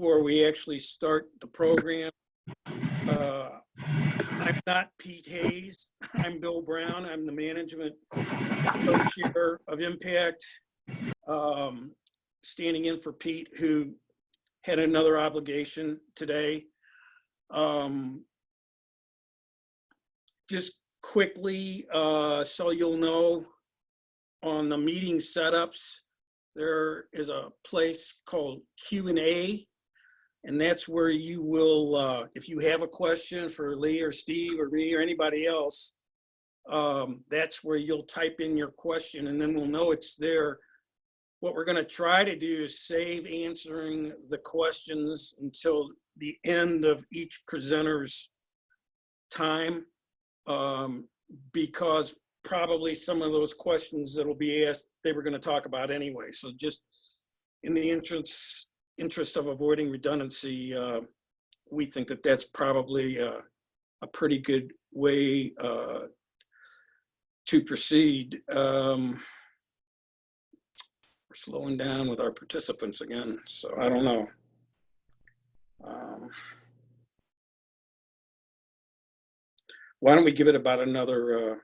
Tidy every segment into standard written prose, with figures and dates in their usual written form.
before we actually start the program, I'm not Pete Hayes. I'm Bill Brown. I'm the management co-chair of Impact, standing in for Pete, who had another obligation today. Just quickly, so you'll know, on the meeting setups, there is a place called Q&A, and that's where you will, if you have a question for Lee or Steve or me or anybody else, that's where you'll type in your question, and then we'll know it's there. What we're going to try to do is save answering the questions until the end of each presenter's time, because probably some of those questions that'll be asked, they were going to talk about anyway. So just in the interest of avoiding redundancy, we think that that's probably a pretty good way to proceed. We're slowing down with our participants again, so I don't know. Why don't we give it about another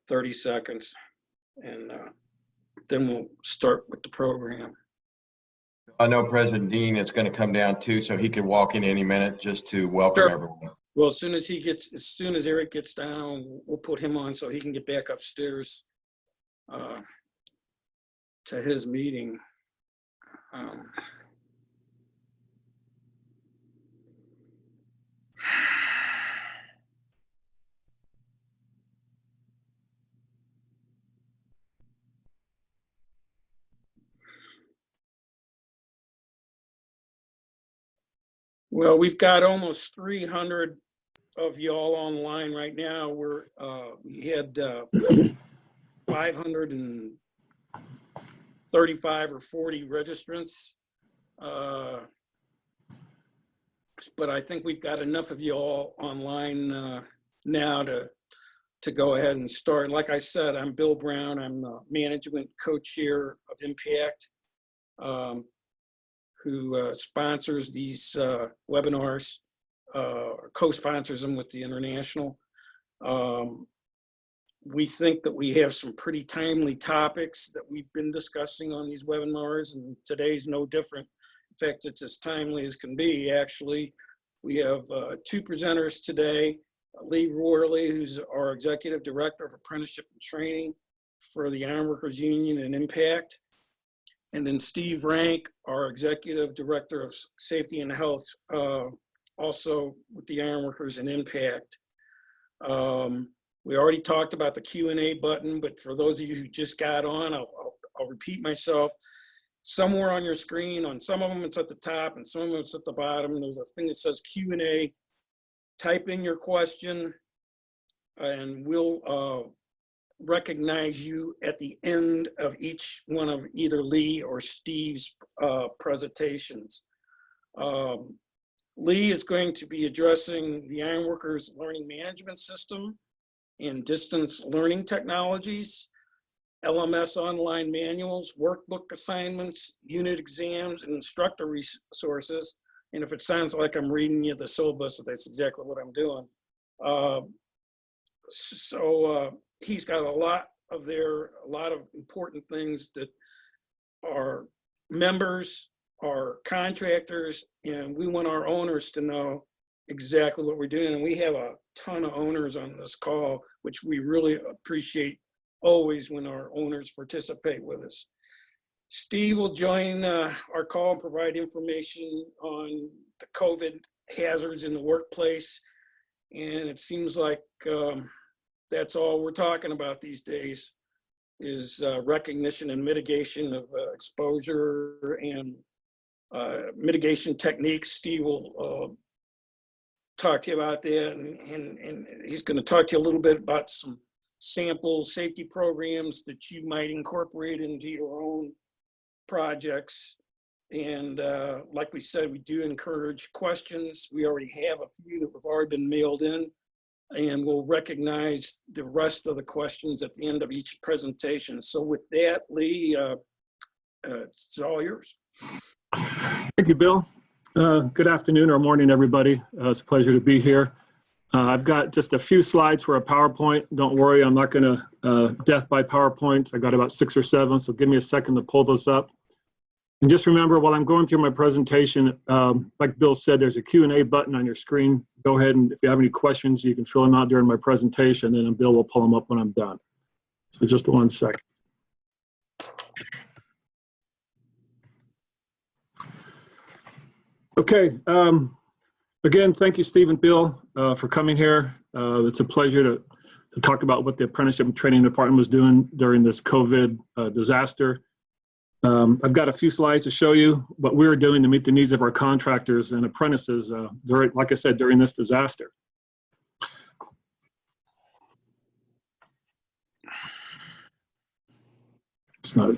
30 seconds, and then we'll start with the program. I know President Dean is going to come down too, so he could walk in any minute just to welcome everyone. Well, as soon as Eric gets down, we'll put him on so he can get back upstairs to his meeting. Well, we've got almost 300 of y'all online right now. We had 535 or 40 registrants, but I think we've got enough of y'all online now to go ahead and start. Like I said, I'm Bill Brown. I'm the management co-chair of Impact, who sponsors these webinars, co-sponsors them with the International. We think that we have some pretty timely topics that we've been discussing on these webinars, and today's no different. In fact, it's as timely as can be. Actually, we have two presenters today. Lee Rohrley, who's our Executive Director of Apprenticeship and Training for the Ironworkers Union and Impact. And then Steve Rank, our Executive Director of Safety and Health, also with the Ironworkers and Impact. We already talked about the Q&A button, but for those of you who just got on, I'll repeat myself. Somewhere on your screen, on some of them it's at the top and some of them it's at the bottom, there's a thing that says Q&A. Type in your question and we'll recognize you at the end of each one of either Lee or Steve's presentations. Lee is going to be addressing the Ironworkers Learning Management System and distance learning technologies, LMS online manuals, workbook assignments, unit exams, and instructor resources. And if it sounds like I'm reading you the syllabus, that's exactly what I'm doing. He's got a lot of important things that our members, our contractors, and we want our owners to know exactly what we're doing. And we have a ton of owners on this call, which we really appreciate always when our owners participate with us. Steve will join our call and provide information on the COVID hazards in the workplace. And it seems like that's all we're talking about these days is recognition and mitigation of exposure and mitigation techniques. Steve will talk to you about that, and he's going to talk to you a little bit about some sample safety programs that you might incorporate into your own projects. And like we said, we do encourage questions. We already have a few that have already been mailed in, and we'll recognize the rest of the questions at the end of each presentation. So with that, Lee, it's all yours. Thank you, Bill. Good afternoon or morning, everybody. It's a pleasure to be here. I've got just a few slides for a PowerPoint. Don't worry, I'm not going to death by PowerPoints. I got about 6 or 7, so give me a second to pull those up. And just remember, while I'm going through my presentation, like Bill said, there's a Q&A button on your screen. Go ahead, and if you have any questions, you can fill them out during my presentation, and then Bill will pull them up when I'm done. So just 1 second. Okay. Again, thank you, Steve and Bill, for coming here. It's a pleasure to talk about what the Apprenticeship and Training Department was doing during this COVID disaster. I've got a few slides to show you what we were doing to meet the needs of our contractors and apprentices, like I said, during this disaster. It's not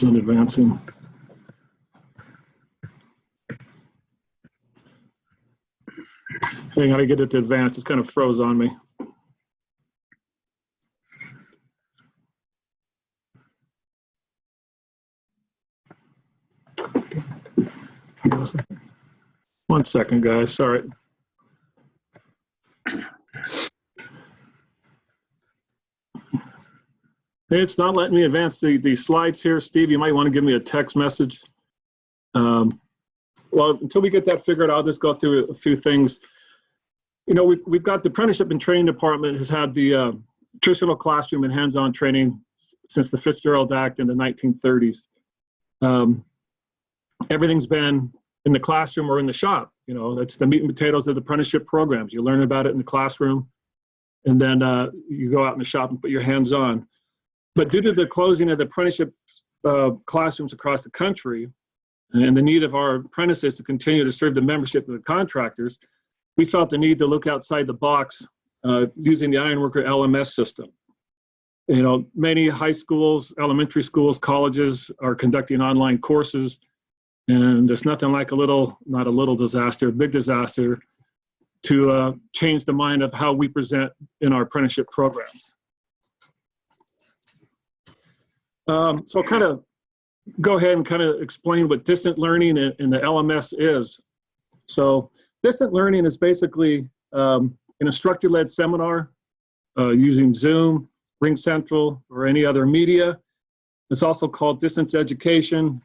advancing. Hang on, I get it to advance. It's kind of froze on me. One second, guys. Sorry. It's not letting me advance the slides here. Steve, you might want to give me a text message. Well, until we get that figured out, I'll just go through a few things. You know, we've got the Apprenticeship and Training Department has had the traditional classroom and hands-on training since the Fitzgerald Act in the 1930s. Everything's been in the classroom or in the shop. You know, that's the meat and potatoes of the apprenticeship programs. You learn about it in the classroom, and then you go out in the shop and put your hands on. But due to the closing of the apprenticeship classrooms across the country and the need of our apprentices to continue to serve the membership of the contractors, we felt the need to look outside the box using the Ironworker LMS system. You know, many high schools, elementary schools, colleges are conducting online courses, and there's nothing like not a little disaster, a big disaster to change the mind of how we present in our apprenticeship programs. So I'll kind of go ahead and kind of explain what distant learning and the LMS is. So distant learning is basically an instructor-led seminar using Zoom, Ring Central, or any other media. It's also called distance education,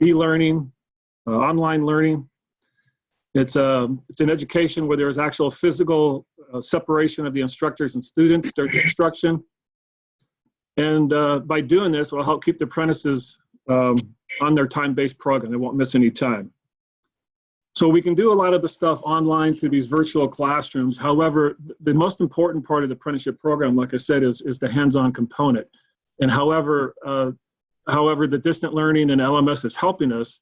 e-learning, online learning. It's an education where there's actual physical separation of the instructors and students during the instruction. And by doing this, it will help keep the apprentices on their time-based program. They won't miss any time. So we can do a lot of the stuff online through these virtual classrooms. However, the most important part of the apprenticeship program, like I said, is the hands-on component. And however, the distant learning and LMS is helping us,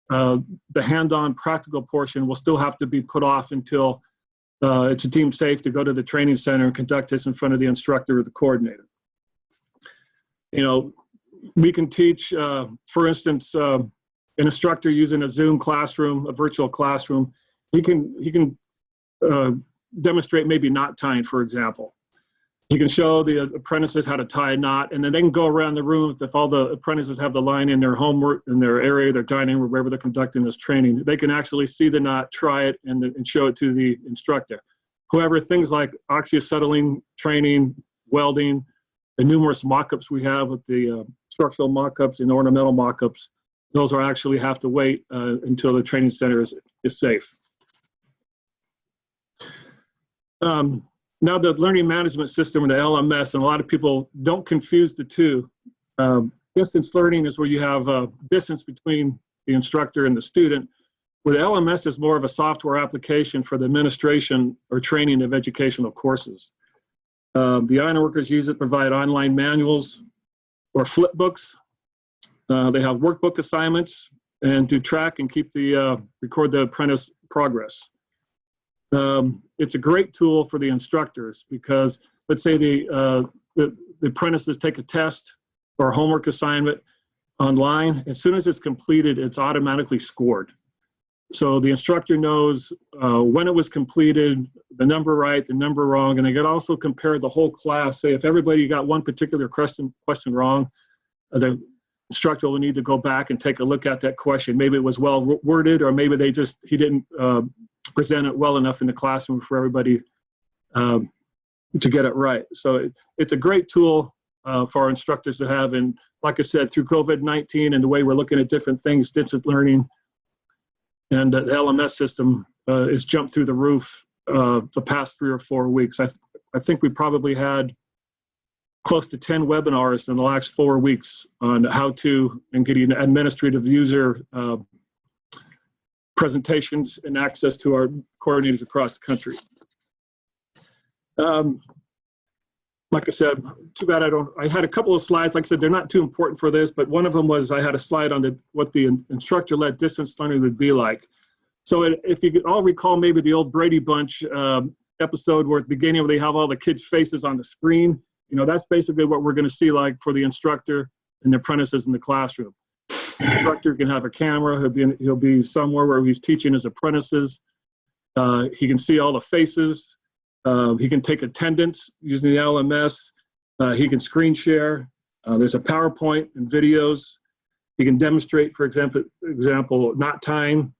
the hands-on practical portion will still have to be put off until it's deemed safe to go to the training center and conduct this in front of the instructor or the coordinator. You know, we can teach, for instance, an instructor using a Zoom classroom, a virtual classroom, he can demonstrate maybe knot tying, for example. He can show the apprentices how to tie a knot, and then they can go around the room. If all the apprentices have the line in their homework, in their area, their dining room, wherever they're conducting this training, they can actually see the knot, try it, and show it to the instructor. However, things like oxyacetylene training, welding, the numerous mock-ups we have with the structural mock-ups and ornamental mock-ups, those are actually have to wait until the training center is safe. Now the learning management system, or the LMS, and a lot of people don't confuse the two. Distance learning is where you have a distance between the instructor and the student, where the LMS is more of a software application for the administration or training of educational courses. The Ironworkers use it to provide online manuals or flip books. They have workbook assignments and to track and keep record the apprentice progress. It's a great tool for the instructors because, let's say the apprentices take a test or a homework assignment online. As soon as it's completed, it's automatically scored. So the instructor knows when it was completed, the number right, the number wrong, and they can also compare the whole class. Say if everybody got one particular question wrong, the instructor will need to go back and take a look at that question. Maybe it was well worded, or maybe he didn't present it well enough in the classroom for everybody to get it right. So it's a great tool for our instructors to have. And like I said, through COVID-19 and the way we're looking at different things, distance learning and the LMS system has jumped through the roof the past 3 or 4 weeks. I think we probably had close to 10 webinars in the last 4 weeks on how to and getting administrative user presentations and access to our coordinators across the country. Like I said, too bad I had a couple of slides. Like I said, they're not too important for this, but one of them was I had a slide on what the instructor-led distance learning would be like. So if you could all recall maybe the old Brady Bunch episode where at the beginning where they have all the kids' faces on the screen, that's basically what we're going to see like for the instructor and the apprentices in the classroom. The instructor can have a camera. He'll be somewhere where he's teaching his apprentices. He can see all the faces. He can take attendance using the LMS. He can screen share. There's a PowerPoint and videos. He can demonstrate, for example, knot tying.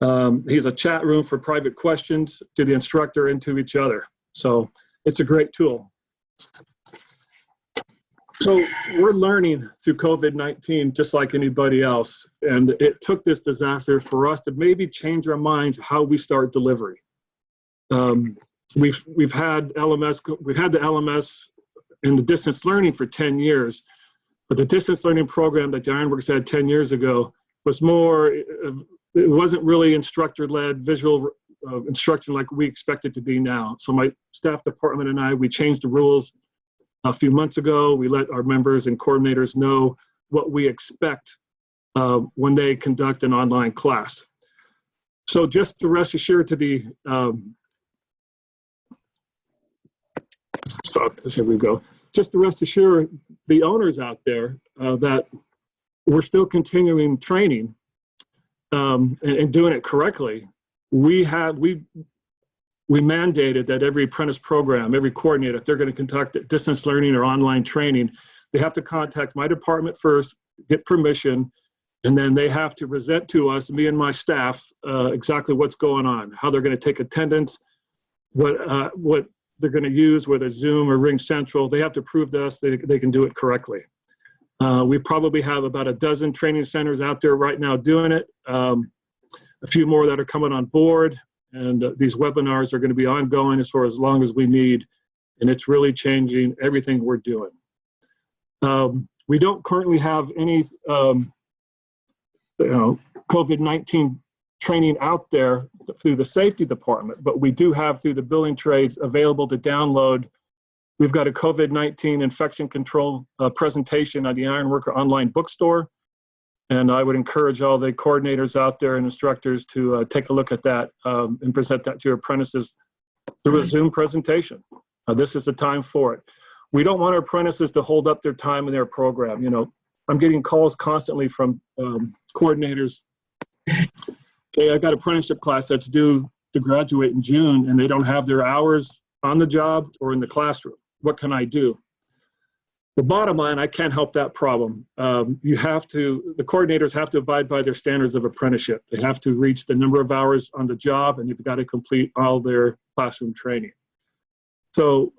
He has a chat room for private questions to the instructor and to each other. So it's a great tool. So we're learning through COVID-19 just like anybody else. And it took this disaster for us to maybe change our minds how we start delivery. We've had the LMS and the distance learning for 10 years, but the distance learning program that the Ironworkers had 10 years ago was more, it wasn't really instructor-led visual instruction like we expect it to be now. So my staff department and I, we changed the rules a few months ago. We let our members and coordinators know what we expect when they conduct an online class. So just to rest assured to the, stop this, here we go. Just to rest assured the owners out there that we're still continuing training and doing it correctly. We mandated that every apprentice program, every coordinator, if they're going to conduct distance learning or online training, they have to contact my department first, get permission, and then they have to present to us, me and my staff, exactly what's going on, how they're going to take attendance, what they're going to use, whether Zoom or Ring Central. They have to prove to us they can do it correctly. We probably have about a dozen training centers out there right now doing it. A few more that are coming on board, and these webinars are going to be ongoing as long as we need, and it's really changing everything we're doing. We don't currently have any COVID-19 training out there through the safety department, but we do have through the building trades available to download. We've got a COVID-19 infection control presentation on the Ironworker online bookstore. And I would encourage all the coordinators out there and instructors to take a look at that and present that to your apprentices through a Zoom presentation. This is the time for it. We don't want our apprentices to hold up their time in their program. I'm getting calls constantly from coordinators. Hey, I got an apprenticeship class that's due to graduate in June, and they don't have their hours on the job or in the classroom. What can I do? The bottom line, I can't help that problem. The coordinators have to abide by their standards of apprenticeship. They have to reach the number of hours on the job, and they've got to complete all their classroom training. So,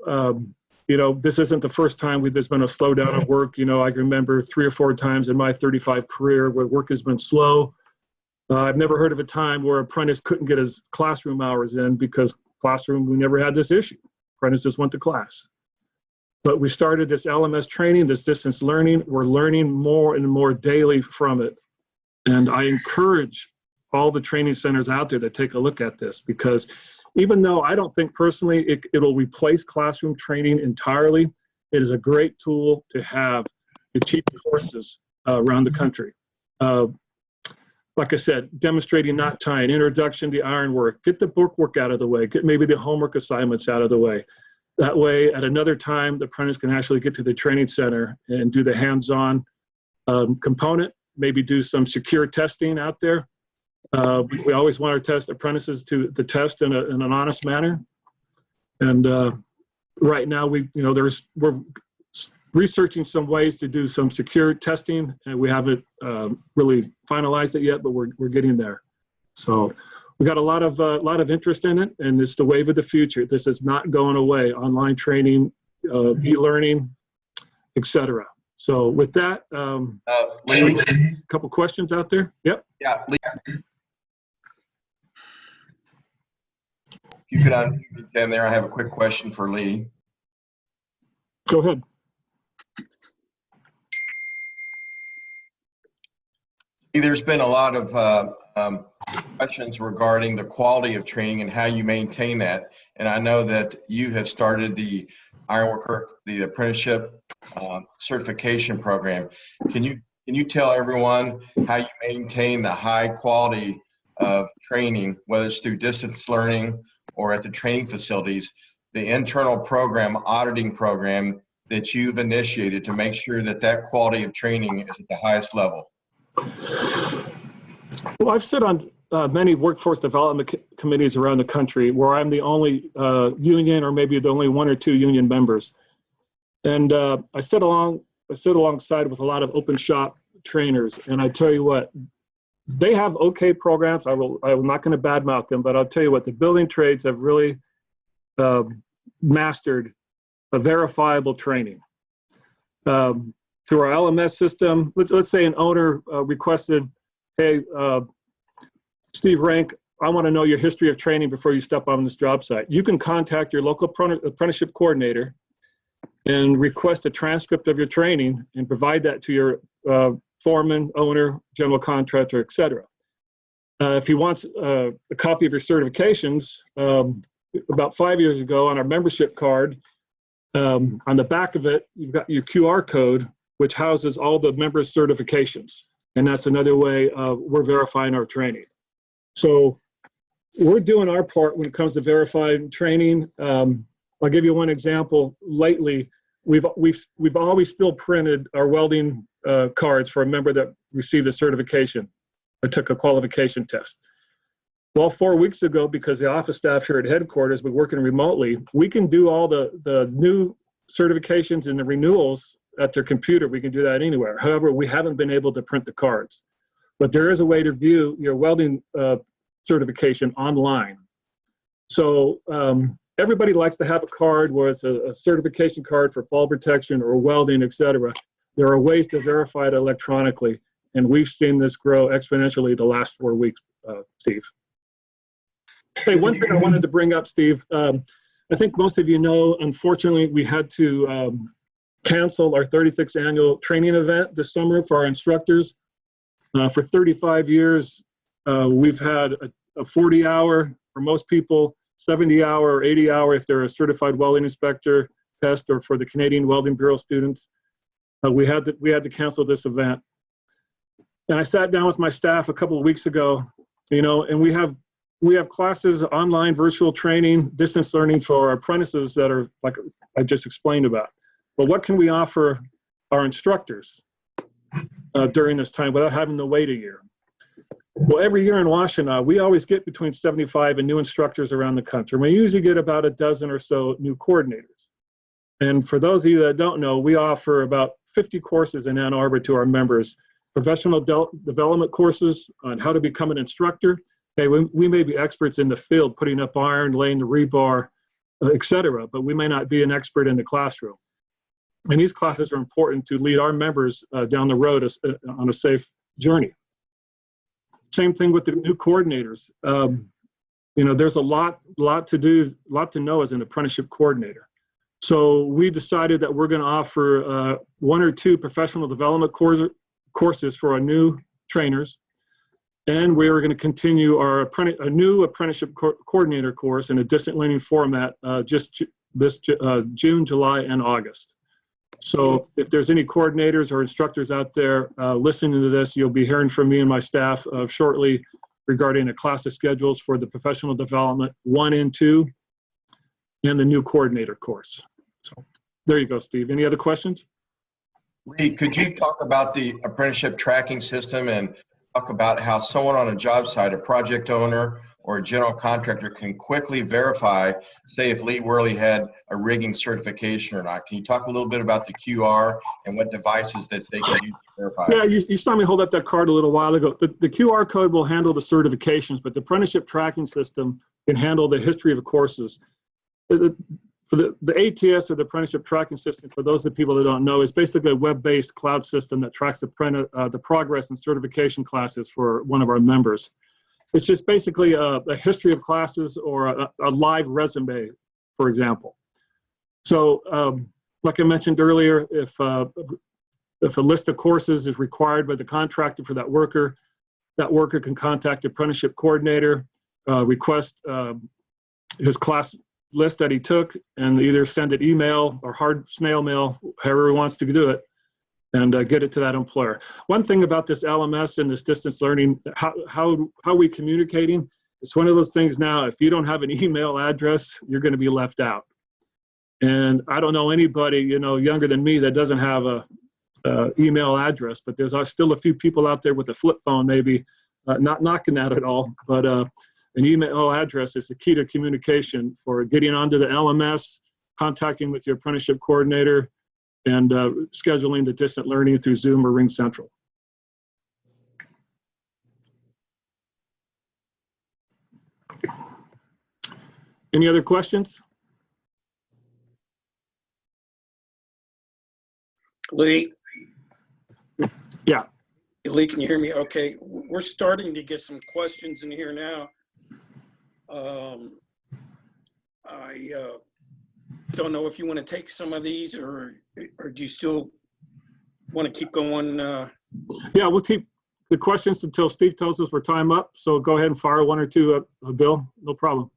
this isn't the first time there's been a slowdown of work. I remember 3 or 4 times in my 35 career where work has been slow. I've never heard of a time where an apprentice couldn't get his classroom hours in because we never had this issue. Apprentices went to class. But we started this LMS training, this distance learning. We're learning more and more daily from it. And I encourage all the training centers out there to take a look at this, because even though I don't think personally it'll replace classroom training entirely, it is a great tool to have to teach courses around the country. Like I said, demonstrating knot tying, introduction to ironwork, get the bookwork out of the way, get maybe the homework assignments out of the way. That way, at another time, the apprentice can actually get to the training center and do the hands-on component, maybe do some secure testing out there. We always want our apprentices to test in an honest manner. And right now, we're researching some ways to do some secure testing, and we haven't really finalized it yet, but we're getting there. So we got a lot of interest in it, and it's the wave of the future. This is not going away. Online training, e-learning, etc. So with that, Lee, a couple questions out there. Yep. yeah, Lee. If you could unmute them there, I have a quick question for Lee. Go ahead. There's been a lot of questions regarding the quality of training and how you maintain that. And I know that you have started the Ironworker, the apprenticeship certification program. Can you tell everyone how you maintain the high quality of training, whether it's through distance learning or at the training facilities, the internal program, auditing program that you've initiated to make sure that that quality of training is at the highest level? Well, I've sit on many workforce development committees around the country where I'm the only union, or maybe the only one or two union members. And I sit alongside with a lot of open shop trainers. And I tell you what, they have okay programs. I'm not going to badmouth them, but I'll tell you what, the building trades have really mastered a verifiable training. Through our LMS system, let's say an owner requested, hey, Steve Rank, I want to know your history of training before you step on this job site. You can contact your local apprenticeship coordinator and request a transcript of your training and provide that to your foreman, owner, general contractor, etc. If he wants a copy of your certifications, about 5 years ago on our membership card, on the back of it, you've got your QR code, which houses all the members' certifications. And that's another way we're verifying our training. So we're doing our part when it comes to verifying training. I'll give you one example. Lately, we've always still printed our welding cards for a member that received a certification or took a qualification test. Well, 4 weeks ago, because the office staff here at headquarters were working remotely, we can do all the new certifications and the renewals at their computer. We can do that anywhere. However, we haven't been able to print the cards. But there is a way to view your welding certification online. So everybody likes to have a card where it's a certification card for fall protection or welding, etc. There are ways to verify it electronically, and we've seen this grow exponentially the last 4 weeks, Steve. Hey, one thing I wanted to bring up, Steve, I think most of you know, unfortunately, we had to cancel our 36th annual training event this summer for our instructors. For 35 years, we've had a 40-hour, for most people, 70-hour or 80-hour if they're a certified welding inspector test, or for the Canadian Welding Bureau students. We had to cancel this event. And I sat down with my staff a couple of weeks ago, and we have classes, online virtual training, distance learning for our apprentices that are like I just explained about. But what can we offer our instructors during this time without having to wait a year? Well, every year in Washington, we always get between 75 and new instructors around the country. We usually get about a dozen or so new coordinators. And for those of you that don't know, we offer about 50 courses in Ann Arbor to our members, professional development courses on how to become an instructor. Hey, we may be experts in the field, putting up iron, laying the rebar, etc., but we may not be an expert in the classroom. And these classes are important to lead our members down the road on a safe journey. Same thing with the new coordinators. There's a lot to do, a lot to know as an apprenticeship coordinator. So we decided that we're going to offer 1 or 2 professional development courses for our new trainers. And we're going to continue a new apprenticeship coordinator course in a distant learning format just this June, July, and August. So if there's any coordinators or instructors out there listening to this, you'll be hearing from me and my staff shortly regarding the classes schedules for the professional development 1 and 2 and the new coordinator course. So there you go, Steve. Any other questions? Lee, could you talk about the apprenticeship tracking system and talk about how someone on a job site, a project owner or a general contractor can quickly verify, say if Lee Worley had a rigging certification or not. Can you talk a little bit about the QR and what devices that they can use to verify? Yeah, you saw me hold up that card a little while ago. The QR code will handle the certifications, but the apprenticeship tracking system can handle the history of the courses. For the ATS, or the apprenticeship tracking system, for those of the people that don't know, is basically a web-based cloud system that tracks the progress and certification classes for one of our members. It's just basically a history of classes or a live resume, for example. So, like I mentioned earlier, if a list of courses is required by the contractor for that worker can contact the apprenticeship coordinator, request his class list that he took, and either send it email or hard snail mail, however he wants to do it, and get it to that employer. One thing about this LMS and this distance learning, how we communicating, it's one of those things now, if you don't have an email address, you're going to be left out. And I don't know anybody, younger than me that doesn't have a email address, but there's still a few people out there with a flip phone, maybe, not knocking that at all, but an email address is the key to communication for getting onto the LMS, contacting with your apprenticeship coordinator, and scheduling the distant learning through Zoom or Ring Central. Any other questions? Lee? Yeah. Lee, can you hear me? Okay, we're starting to get some questions in here now. I don't know if you want to take some of these, or do you still want to keep going? Yeah, we'll keep the questions until Steve tells us we're time up. So go ahead and fire one or two, Bill. No problem.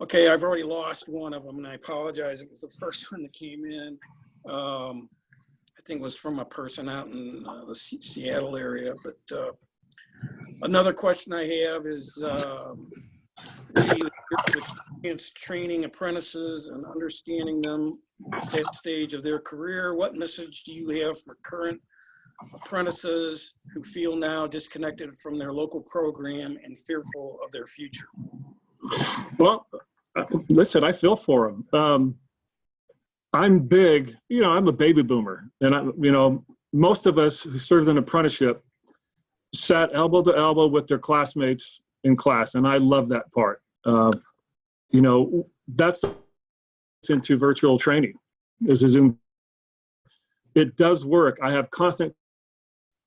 Okay, I've already lost one of them, and I apologize. It was the first one that came in. I think it was from a person out in the Seattle area. But another question I have is, with training apprentices and understanding them at that stage of their career, what message do you have for current apprentices who feel now disconnected from their local program and fearful of their future? Well, listen, I feel for them. I'm big, I'm a baby boomer, and most of us who served an apprenticeship sat elbow to elbow with their classmates in class, and I love that part. That's into virtual training. This is Zoom. It does work. I have constant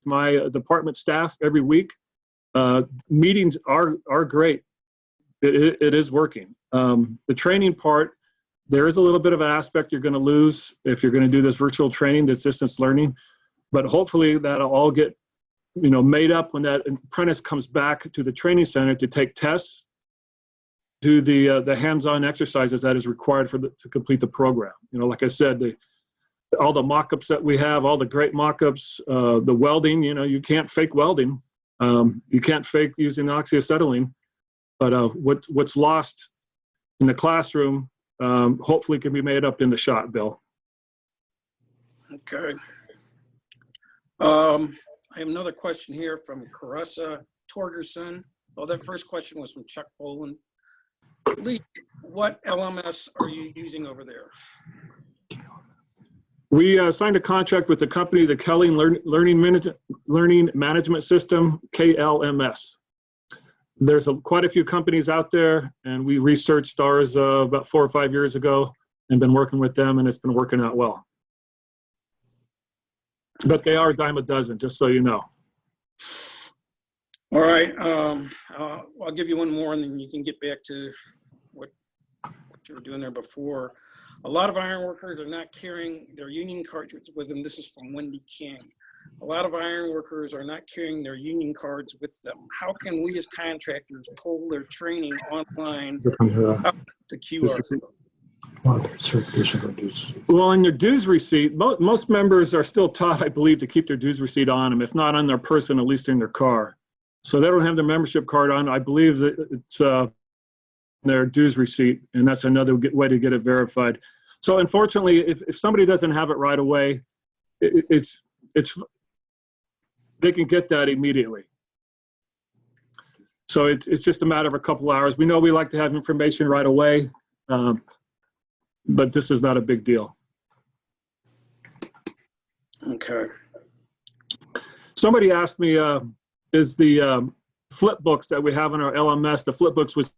my department staff every week. Meetings are great. It is working. The training part, there is a little bit of an aspect you're going to lose if you're going to do this virtual training, this distance learning, but hopefully that'll all get made up when that apprentice comes back to the training center to take tests, do the hands-on exercises that is required to complete the program. Like I said, all the mock-ups that we have, all the great mock-ups, the welding, you can't fake welding. You can't fake using oxyacetylene, but what's lost in the classroom hopefully can be made up in the shop, Bill. Okay. I have another question here from Carissa Torgerson. Oh, that first question was from Chuck Boland. Lee, what LMS are you using over there? We signed a contract with the company, the Kelly Learning Management System, KLMS. There's quite a few companies out there, and we researched ours about 4 or 5 years ago and been working with them, and it's been working out well. But they are a dime a dozen, just so you know. All right, I'll give you one more, and then you can get back to what you were doing there before. A lot of ironworkers are not carrying their union cards with them. This is from Wendy King. A lot of ironworkers are not carrying their union cards with them. How can we as contractors pull their training online up the QR code? Well, in their dues receipt, most members are still taught, I believe, to keep their dues receipt on them, if not on their person, at least in their car. So they don't have their membership card on. I believe that it's their dues receipt, and that's another way to get it verified. So unfortunately, if somebody doesn't have it right away, they can get that immediately. So it's just a matter of a couple hours. We know we like to have information right away, but this is not a big deal. Okay. Somebody asked me, is the flip books that we have in our LMS, the flip books with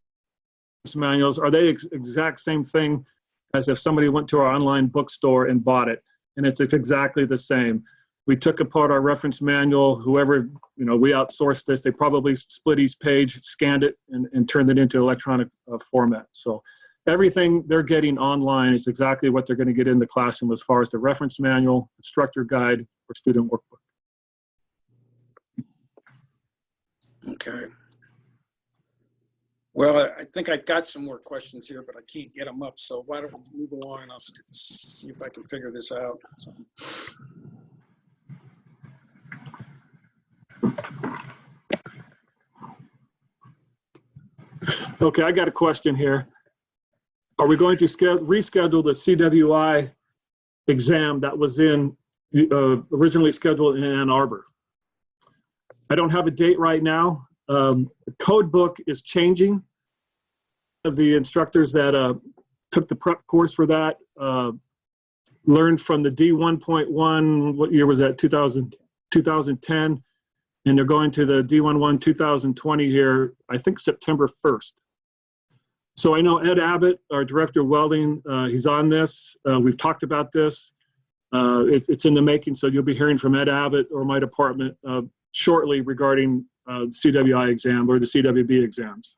manuals, are they exact same thing as if somebody went to our online bookstore and bought it? And it's exactly the same. We took apart our reference manual. Whoever, we outsourced this, they probably split each page, scanned it, and turned it into electronic format. So everything they're getting online is exactly what they're going to get in the classroom as far as the reference manual, instructor guide, or student workbook. Okay. Well, I think I got some more questions here, but I can't get them up. So why don't we move along and I'll see if I can figure this out. So. Okay, I got a question here. Are we going to reschedule the CWI exam that was originally scheduled in Ann Arbor? I don't have a date right now. The code book is changing. The instructors that took the prep course for that learned from the D1.1, what year was that, 2010, and they're going to the D11 2020 here, I think September 1st. So I know Ed Abbott, our director of welding, he's on this. We've talked about this. It's in the making, so you'll be hearing from Ed Abbott or my department shortly regarding the CWI exam or the CWB exams.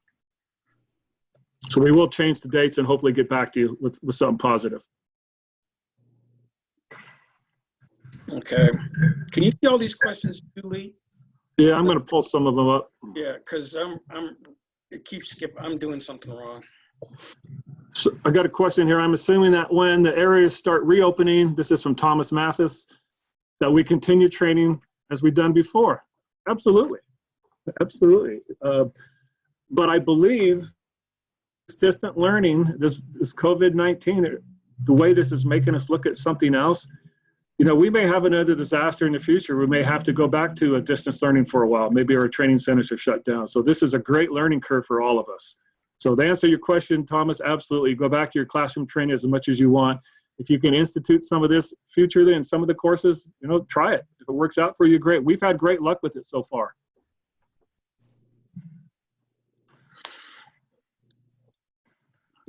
So we will change the dates and hopefully get back to you with something positive. Okay. Can you see all these questions too, Lee? Yeah, I'm going to pull some of them up. Yeah, because it keeps skipping. I'm doing something wrong. So I got a question here. I'm assuming that when the areas start reopening, this is from Thomas Mathis, that we continue training as we've done before. Absolutely. Absolutely. But I believe this distant learning, this COVID-19, the way this is making us look at something else, we may have another disaster in the future. We may have to go back to a distance learning for a while. Maybe our training centers are shut down. So this is a great learning curve for all of us. So to answer your question, Thomas, absolutely. Go back to your classroom training as much as you want. If you can institute some of this futurely in some of the courses, try it. If it works out for you, great. We've had great luck with it so far.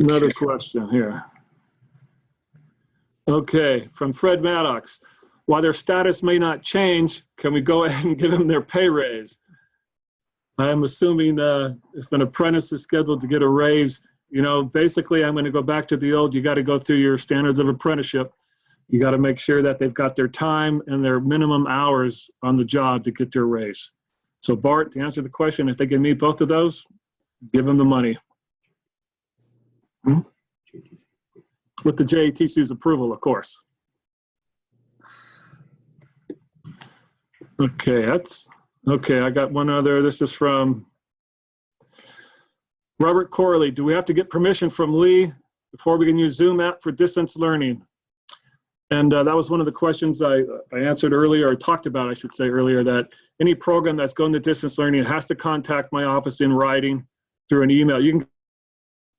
Another question here. Okay, from Fred Maddox. While their status may not change, can we go ahead and give them their pay raise? I'm assuming if an apprentice is scheduled to get a raise, basically I'm going to go back to the old, you got to go through your standards of apprenticeship. You got to make sure that they've got their time and their minimum hours on the job to get their raise. So Bart, to answer the question, if they can meet both of those, give them the money. With the JATC's approval, of course. Okay, I got one other. This is from Robert Corley. Do we have to get permission from Lee before we can use Zoom app for distance learning? And that was one of the questions I answered earlier, or talked about, I should say earlier, that any program that's going to distance learning has to contact my office in writing through an email. You can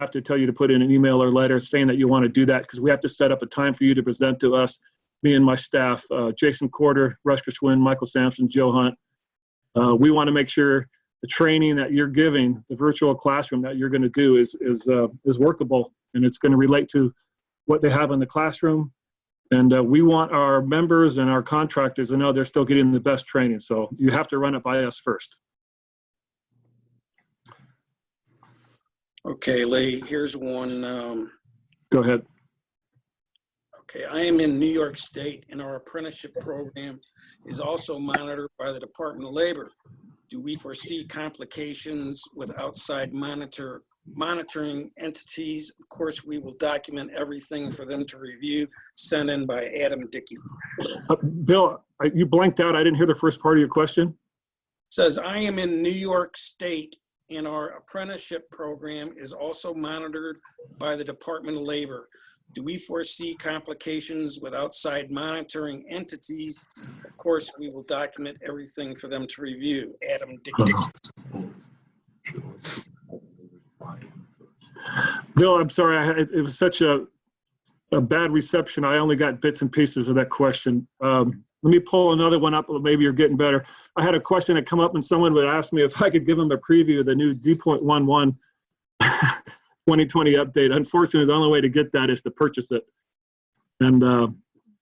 have to tell you to put in an email or letter saying that you want to do that, because we have to set up a time for you to present to us, me and my staff, Jason Corder, Rush Geschwin, Michael Sampson, Joe Hunt. We want to make sure the training that you're giving, the virtual classroom that you're going to do is workable, and it's going to relate to what they have in the classroom. And we want our members and our contractors to know they're still getting the best training. So you have to run it by us first. Okay, Lee, here's one. Go ahead. Okay, I am in New York State, and our apprenticeship program is also monitored by the Department of Labor. Do we foresee complications with outside monitoring entities? Of course, we will document everything for them to review, sent in by Adam Dickey. Bill, you blanked out. I didn't hear the first part of your question. It says, I am in New York State, and our apprenticeship program is also monitored by the Department of Labor. Do we foresee complications with outside monitoring entities? Of course, we will document everything for them to review. Adam Dickey. Bill, I'm sorry. It was such a bad reception. I only got bits and pieces of that question. Let me pull another one up. Maybe you're getting better. I had a question that come up and someone would ask me if I could give them a preview of the new D.11 2020 update. Unfortunately, the only way to get that is to purchase it. And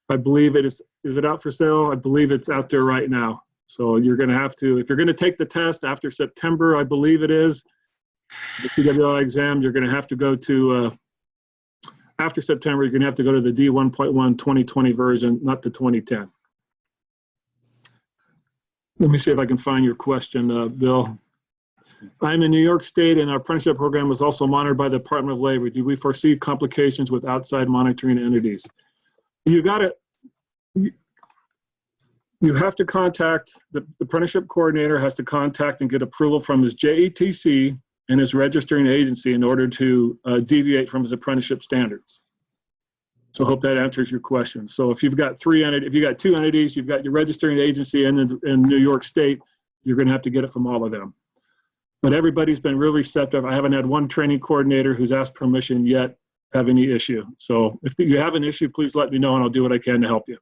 I believe it is it out for sale? I believe it's out there right now. So you're going to have to, if you're going to take the test after September, I believe it is, the CWI exam, you're going to have to go to, after September, you're going to have to go to the D1.1 2020 version, not the 2010. Let me see if I can find your question, Bill. I'm in New York State, and our apprenticeship program is also monitored by the Department of Labor. Do we foresee complications with outside monitoring entities? You have to contact, the apprenticeship coordinator has to contact and get approval from his JETC and his registering agency in order to deviate from his apprenticeship standards. So I hope that answers your question. So if you've got two entities, you've got your registering agency and in New York State, you're going to have to get it from all of them. But everybody's been really receptive. I haven't had one training coordinator who's asked permission yet have any issue. So if you have an issue, please let me know and I'll do what I can to help you.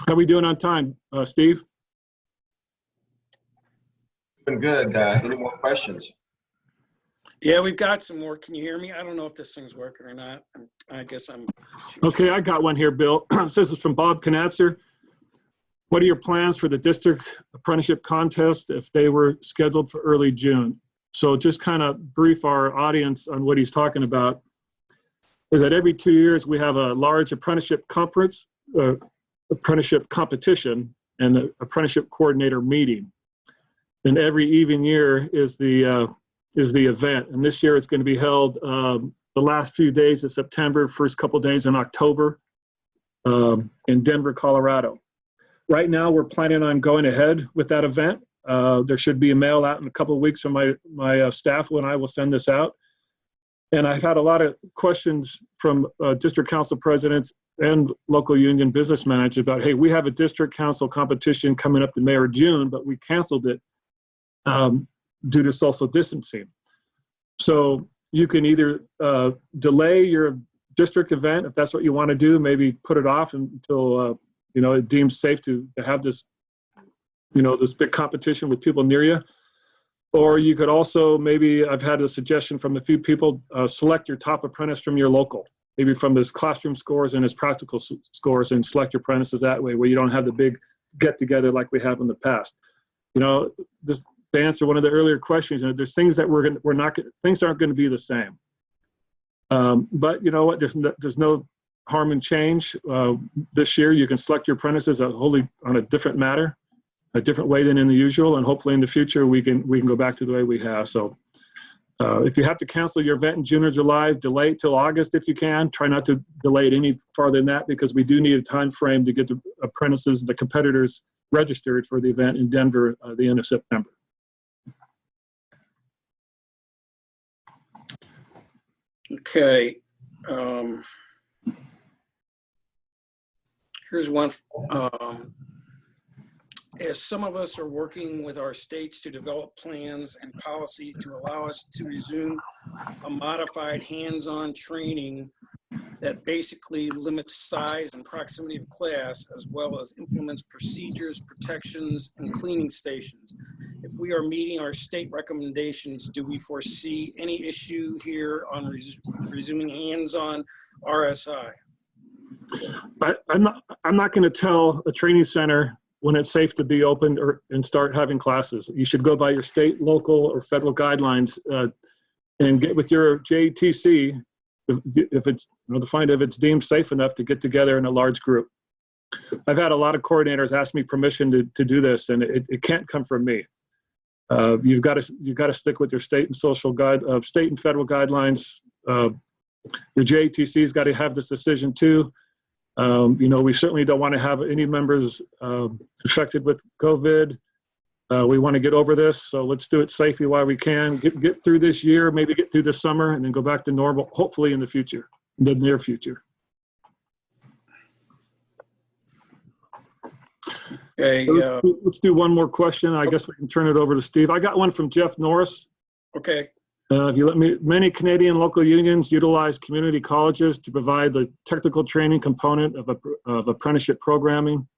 How are we doing on time, Steve? Doing good. Any more questions? Yeah, we've got some more. Can you hear me? I don't know if this thing's working or not. I guess I'm. Okay, I got one here, Bill. This is from Bob Knatzer. What are your plans for the district apprenticeship contest if they were scheduled for early June? So just kind of brief our audience on what he's talking about is that every 2 years we have a large apprenticeship conference, apprenticeship competition, and the apprenticeship coordinator meeting. And every even year is the event. And this year it's going to be held the last few days of September, first couple days in October in Denver, Colorado. Right now we're planning on going ahead with that event. There should be a mail out in a couple of weeks from my staff when I will send this out. And I've had a lot of questions from district council presidents and local union business managers about, hey, we have a district council competition coming up in May or June, but we canceled it due to social distancing. So you can either delay your district event if that's what you want to do, maybe put it off until it deems safe to have this, this big competition with people near you. Or you could also, maybe I've had a suggestion from a few people, select your top apprentice from your local, maybe from his classroom scores and his practical scores, and select your apprentices that way, where you don't have the big get together like we have in the past. To answer one of the earlier questions, there's things that things aren't going to be the same. But you know what? There's no harm in change. This year, you can select your apprentices wholly on a different matter, a different way than in the usual, and hopefully in the future we can go back to the way we have. So, if you have to cancel your event in June or July, delay it till August if you can. Try not to delay it any farther than that, because we do need a time frame to get the apprentices, the competitors, registered for the event in Denver the end of September. Okay. Here's one. As some of us are working with our states to develop plans and policy to allow us to resume a modified hands-on training that basically limits size and proximity of class, as well as implements procedures, protections, and cleaning stations. If we are meeting our state recommendations, do we foresee any issue here on resuming hands-on RSI? I'm not going to tell a training center when it's safe to be open and start having classes. You should go by your state, local, or federal guidelines and get with your JTC if it's find if it's deemed safe enough to get together in a large group. I've had a lot of coordinators ask me permission to do this, and it can't come from me. You've got to stick with your state and state and federal guidelines. Your JTC's got to have this decision too. We certainly don't want to have any members infected with COVID. We want to get over this, so let's do it safely while we can. Get through this year, maybe get through the summer, and then go back to normal, hopefully in the near future. Okay, Let's do one more question. I guess we can turn it over to Steve. I got one from Jeff Norris. okay. If you let me, many Canadian local unions utilize community colleges to provide the technical training component of apprenticeship programming.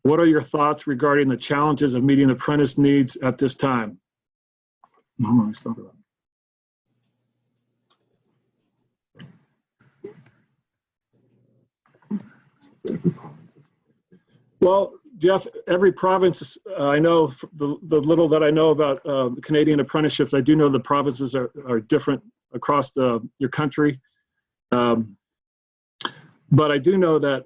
What are your thoughts regarding the challenges of meeting apprentice needs at this time? Well, Jeff, every province, I know the little that I know about the Canadian apprenticeships, I do know the provinces are different across your country. But I do know that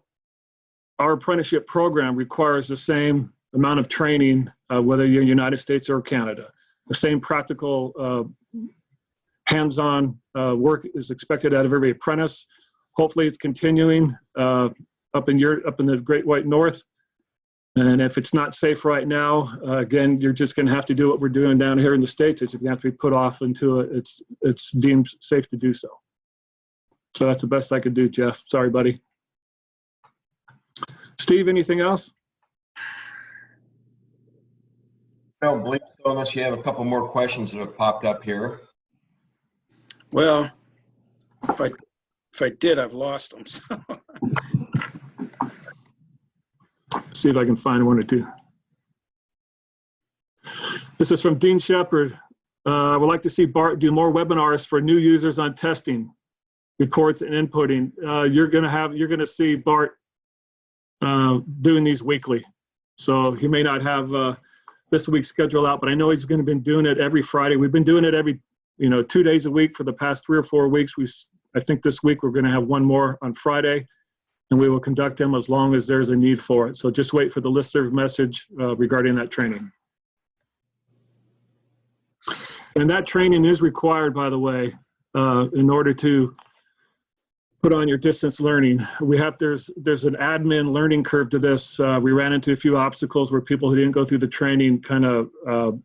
our apprenticeship program requires the same amount of training, whether you're in the United States or Canada. The same practical hands-on work is expected out of every apprentice. Hopefully it's continuing up in the Great White North. And if it's not safe right now, again, you're just going to have to do what we're doing down here in the States. It's going to have to be put off until it's deemed safe to do so. So that's the best I could do, Jeff. Sorry, buddy. Steve, anything else? I don't believe so, unless you have a couple more questions that have popped up here. Well, if I did, I've lost them. So. See if I can find one or two. This is from Dean Shepard. I would like to see Bart do more webinars for new users on testing, reports, and inputting. You're going to see Bart doing these weekly. So he may not have this week's schedule out, but I know he's going to be doing it every Friday. We've been doing it every, 2 days a week for the past 3 or 4 weeks. I think this week we're going to have one more on Friday, and we will conduct them as long as there's a need for it. So just wait for the listserv message regarding that training. And that training is required, by the way, in order to put on your distance learning. There's an admin learning curve to this. We ran into a few obstacles where people who didn't go through the training kind of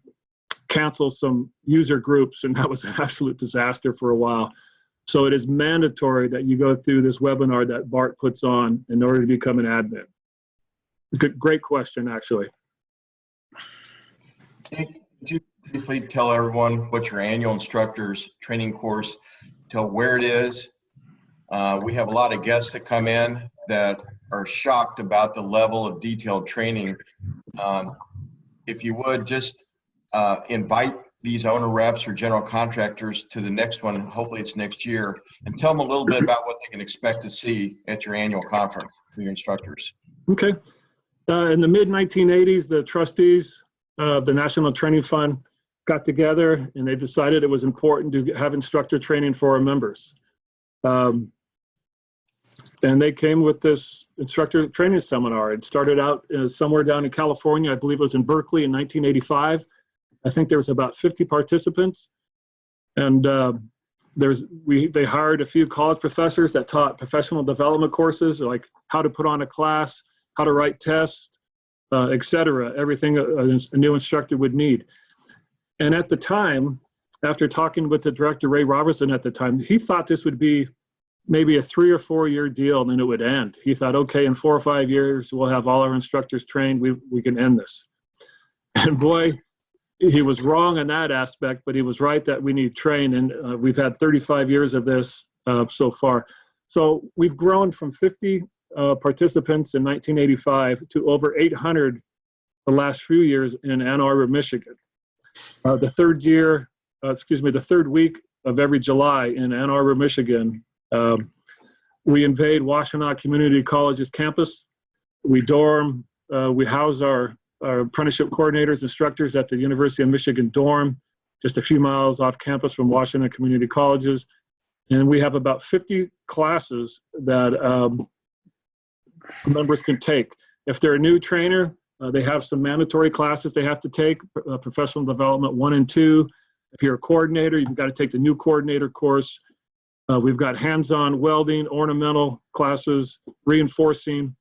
canceled some user groups, and that was an absolute disaster for a while. So it is mandatory that you go through this webinar that Bart puts on in order to become an admin. Great question, actually. Could you briefly tell everyone what your annual instructors training course, tell where it is? We have a lot of guests that come in that are shocked about the level of detailed training. If you would just invite these owner reps or general contractors to the next one, hopefully it's next year, and tell them a little bit about what they can expect to see at your annual conference for your instructors. Okay. In the mid-1980s, the trustees of the National Training Fund got together and they decided it was important to have instructor training for our members. And they came with this instructor training seminar. It started out somewhere down in California. I believe it was in Berkeley in 1985. I think there was about 50 participants. And they hired a few college professors that taught professional development courses, like how to put on a class, how to write tests, etc. Everything a new instructor would need. And at the time, after talking with the director, Ray Robertson at the time, he thought this would be maybe a 3 or 4 year deal and then it would end. He thought, okay, in 4 or 5 years, we'll have all our instructors trained, we can end this. And boy, he was wrong in that aspect, but he was right that we need train, and we've had 35 years of this so far. So we've grown from 50 participants in 1985 to over 800 the last few years in Ann Arbor, Michigan. The third week of every July in Ann Arbor, Michigan, we invade Washtenaw Community College's campus. We dorm, we house our apprenticeship coordinators, instructors at the University of Michigan dorm, just a few miles off campus from Washtenaw Community Colleges. And we have about 50 classes that members can take. If they're a new trainer, they have some mandatory classes they have to take, professional development 1 and 2. If you're a coordinator, you've got to take the new coordinator course. We've got hands-on welding, ornamental classes, reinforcing.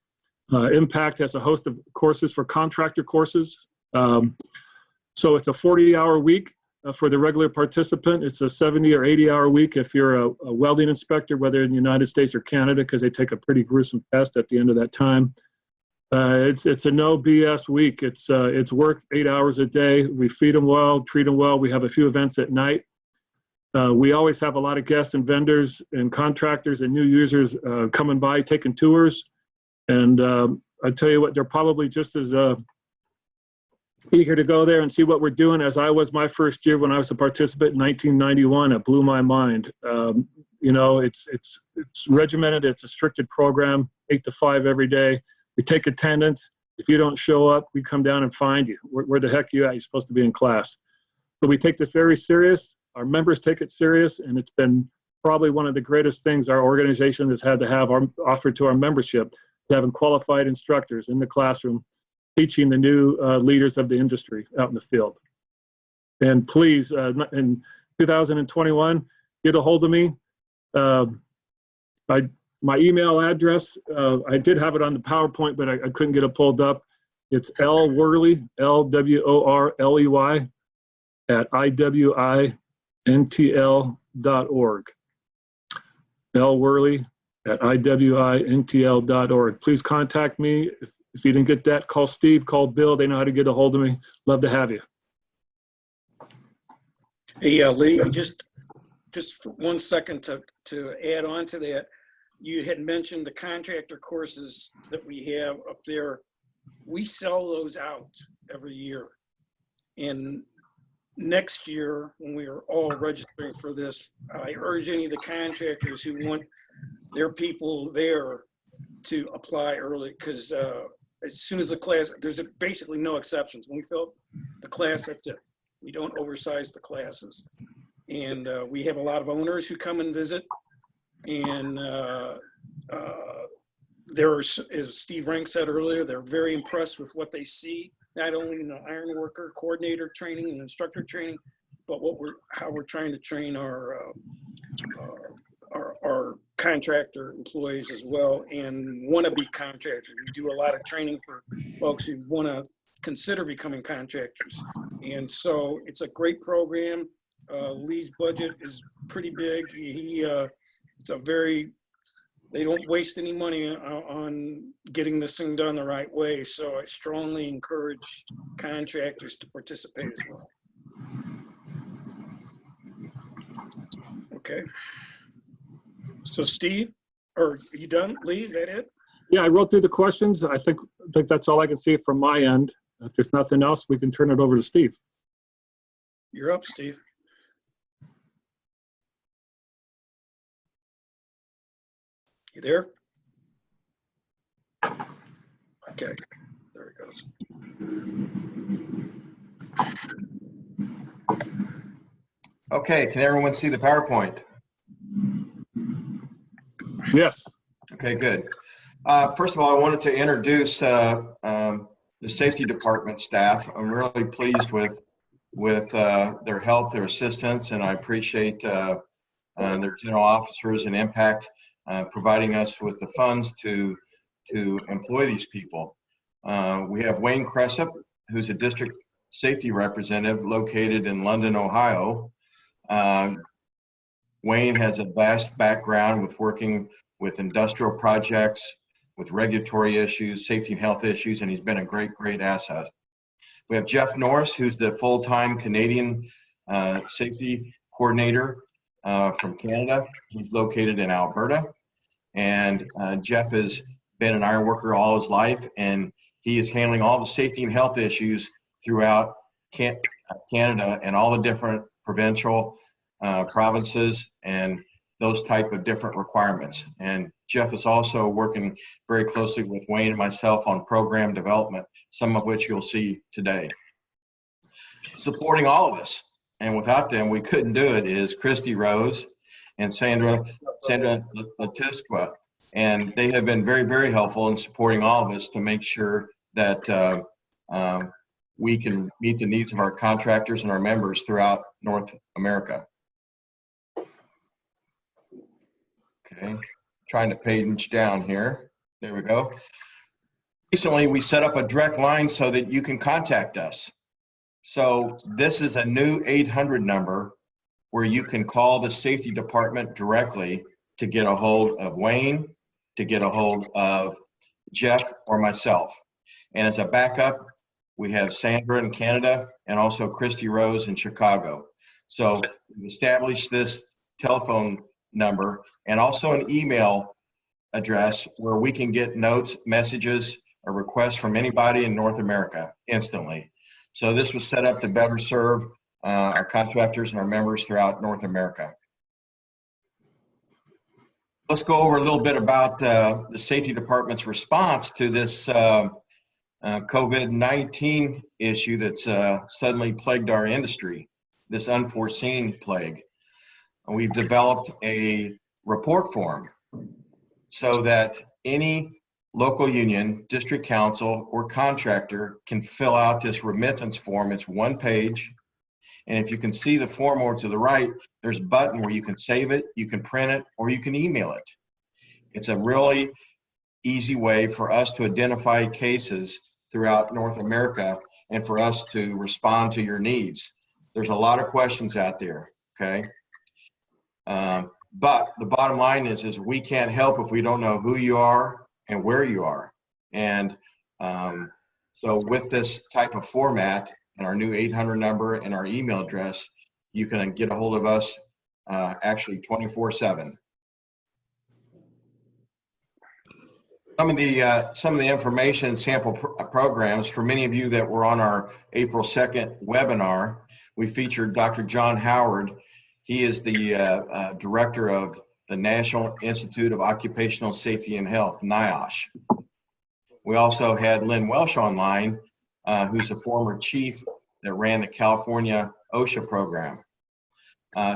Impact has a host of courses for contractor courses. So it's a 40-hour week for the regular participant. It's a 70 or 80-hour week if you're a welding inspector, whether in the United States or Canada, because they take a pretty gruesome test at the end of that time. It's a no BS week. It's work 8 hours a day. We feed them well, treat them well. We have a few events at night. We always have a lot of guests and vendors and contractors and new users coming by, taking tours. And I tell you what, they're probably just as eager to go there and see what we're doing as I was my first year when I was a participant in 1991. It blew my mind. You know, it's regimented. It's a stricted program, 8 to 5 every day. We take attendance. If you don't show up, we come down and find you. Where the heck you at? You're supposed to be in class. But we take this very serious. Our members take it serious, and it's been probably one of the greatest things our organization has had to have offered to our membership, having qualified instructors in the classroom, teaching the new leaders of the industry out in the field. And please, in 2021, get a hold of me. My email address, I did have it on the PowerPoint, but I couldn't get it pulled up. It's lworley, LWORLEY, at iwintl.org. lworley at iwintl.org. Please contact me. If you didn't get that, call Steve, call Bill. They know how to get a hold of me. Love to have you. Hey, Lee, just for 1 second to add on to that, you had mentioned the contractor courses that we have up there. We sell those out every year. And next year, when we are all registering for this, I urge any of the contractors who want their people there to apply early, because as soon as the class, there's basically no exceptions. When we fill the class, that's it. We don't oversize the classes. And we have a lot of owners who come and visit. And as Steve Rank said earlier, they're very impressed with what they see, not only in the Ironworker coordinator training and instructor training, but how we're trying to train our contractor employees as well, and wanna-be contractors. We do a lot of training for folks who wanna consider becoming contractors. And so it's a great program. Lee's budget is pretty big. They don't waste any money on getting this thing done the right way. So I strongly encourage contractors to participate as well. Okay. So Steve, are you done? Lee, is that it? Yeah, I wrote through the questions. I think that's all I can see from my end. If there's nothing else, we can turn it over to Steve. You're up, Steve. You there? Okay, there it goes. Okay, can everyone see the PowerPoint? Yes. Okay, good. First of all, I wanted to introduce the safety department staff. I'm really pleased with their help, their assistance, and I appreciate their general officers and Impact providing us with the funds to employ these people. We have Wayne Cressup, who's a district safety representative located in London, Ohio. Wayne has a vast background with working with industrial projects, with regulatory issues, safety and health issues, and he's been a great asset. We have Jeff Norris, who's the full-time Canadian safety coordinator from Canada. He's located in Alberta. And Jeff has been an Ironworker all his life, and he is handling all the safety and health issues throughout Canada and all the different provincial provinces and those type of different requirements. And Jeff is also working very closely with Wayne and myself on program development, some of which you'll see today. Supporting all of us, and without them, we couldn't do it, is Christy Rose and Sandra Latusqua. And they have been very helpful in supporting all of us to make sure that we can meet the needs of our contractors and our members throughout North America. Okay, trying to page down here. There we go. Recently, we set up a direct line so that you can contact us. So this is a new 800 number where you can call the safety department directly to get a hold of Wayne, to get a hold of Jeff, or myself. And as a backup, we have Sandra in Canada and also Christy Rose in Chicago. So we established this telephone number and also an email address where we can get notes, messages, or requests from anybody in North America instantly. So this was set up to better serve our contractors and our members throughout North America. Let's go over a little bit about the safety department's response to this COVID-19 issue that's suddenly plagued our industry, this unforeseen plague. We've developed a report form so that any local union, district council, or contractor can fill out this remittance form. It's one page. And if you can see the form over to the right, there's a button where you can save it, you can print it, or you can email it. It's a really easy way for us to identify cases throughout North America and for us to respond to your needs. There's a lot of questions out there, okay? But the bottom line is we can't help if we don't know who you are and where you are. And so with this type of format and our new 800 number and our email address, you can get a hold of us actually 24/7. Some of the information and sample programs for many of you that were on our April 2nd webinar, we featured Dr. John Howard. He is the director of the National Institute of Occupational Safety and Health, NIOSH. We also had Lynn Welsh online, who's a former chief that ran the California OSHA program.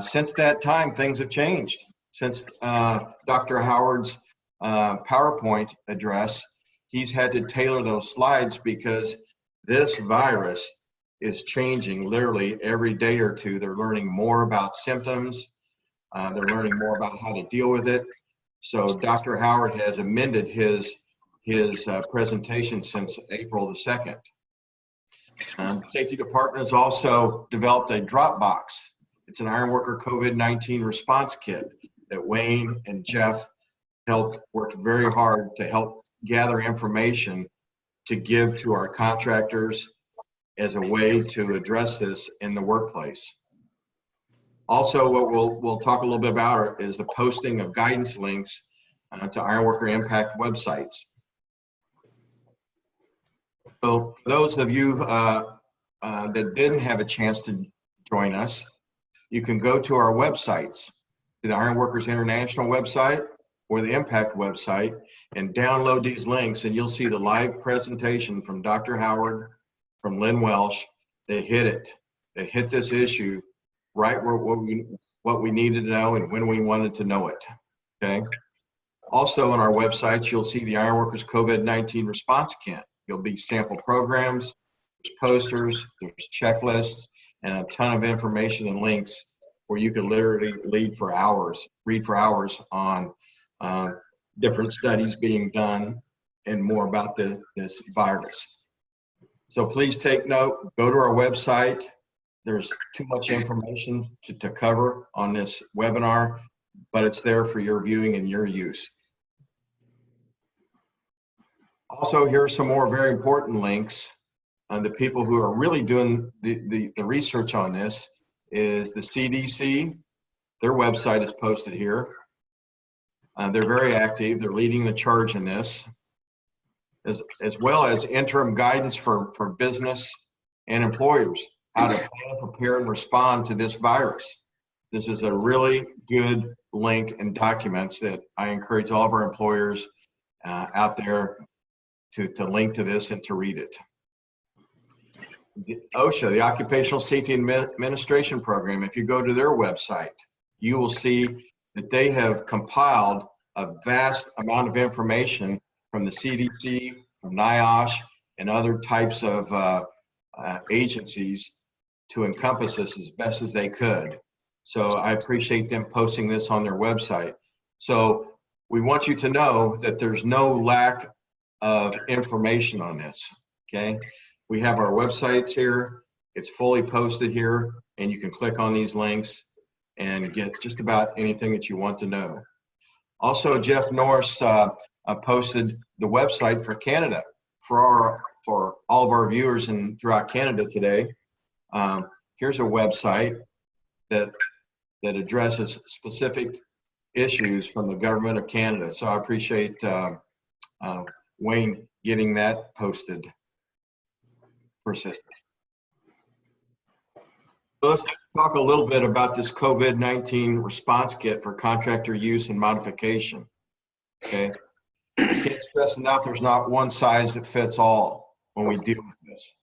Since that time, things have changed. Since Dr. Howard's PowerPoint address, he's had to tailor those slides because this virus is changing literally every day or two. They're learning more about symptoms. They're learning more about how to deal with it. So Dr. Howard has amended his presentation since April the 2nd. Safety Department has also developed a Dropbox. It's an Ironworker COVID-19 response kit that Wayne and Jeff worked very hard to help gather information to give to our contractors as a way to address this in the workplace. Also, what we'll talk a little bit about is the posting of guidance links to Ironworker Impact websites. So those of you that didn't have a chance to join us, you can go to our websites, to the Ironworkers International website or the Impact website, and download these links, and you'll see the live presentation from Dr. Howard, from Lynn Welsh. They hit it. They hit this issue right where what we needed to know and when we wanted to know it, okay? Also on our websites, you'll see the Ironworkers COVID-19 response kit. There'll be sample programs, there's posters, there's checklists, and a ton of information and links where you can literally read for hours on different studies being done and more about this virus. So please take note, go to our website. There's too much information to cover on this webinar, but it's there for your viewing and your use. Also, here are some more very important links. The people who are really doing the research on this is the CDC. Their website is posted here. They're very active. They're leading the charge in this, as well as interim guidance for business and employers, how to plan, prepare, and respond to this virus. This is a really good link and documents that I encourage all of our employers out there to link to this and to read it. The OSHA, the Occupational Safety Administration Program, if you go to their website, you will see that they have compiled a vast amount of information from the CDC, from NIOSH, and other types of agencies to encompass this as best as they could. So I appreciate them posting this on their website. So we want you to know that there's no lack of information on this, okay? We have our websites here. It's fully posted here, and you can click on these links and get just about anything that you want to know. Also, Jeff Norris posted the website for Canada for all of our viewers and throughout Canada today. Here's a website that addresses specific issues from the government of Canada. So I appreciate Wayne getting that posted for assistance. So let's talk a little bit about this COVID-19 response kit for contractor use and modification. Okay, I can't stress enough, there's not one size that fits all when we deal with this.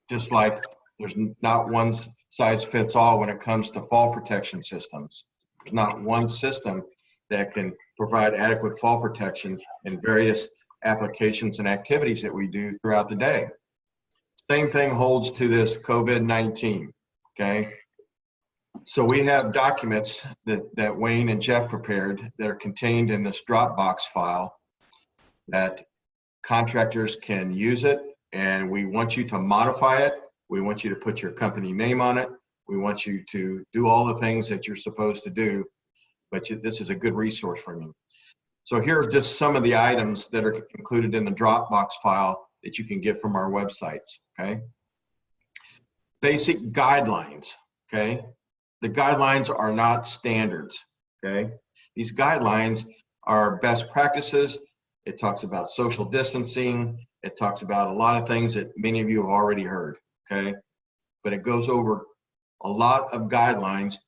Just like there's not one size fits all when it comes to fall protection systems. There's not one system that can provide adequate fall protection in various applications and activities that we do throughout the day. Same thing holds to this COVID-19, okay? So we have documents that Wayne and Jeff prepared that are contained in this Dropbox file that contractors can use it, and we want you to modify it. We want you to put your company name on it. We want you to do all the things that you're supposed to do, but this is a good resource for you. So here are just some of the items that are included in the Dropbox file that you can get from our websites, okay? Basic guidelines, okay? The guidelines are not standards, okay? These guidelines are best practices. It talks about social distancing. It talks about a lot of things that many of you have already heard, okay? But it goes over a lot of guidelines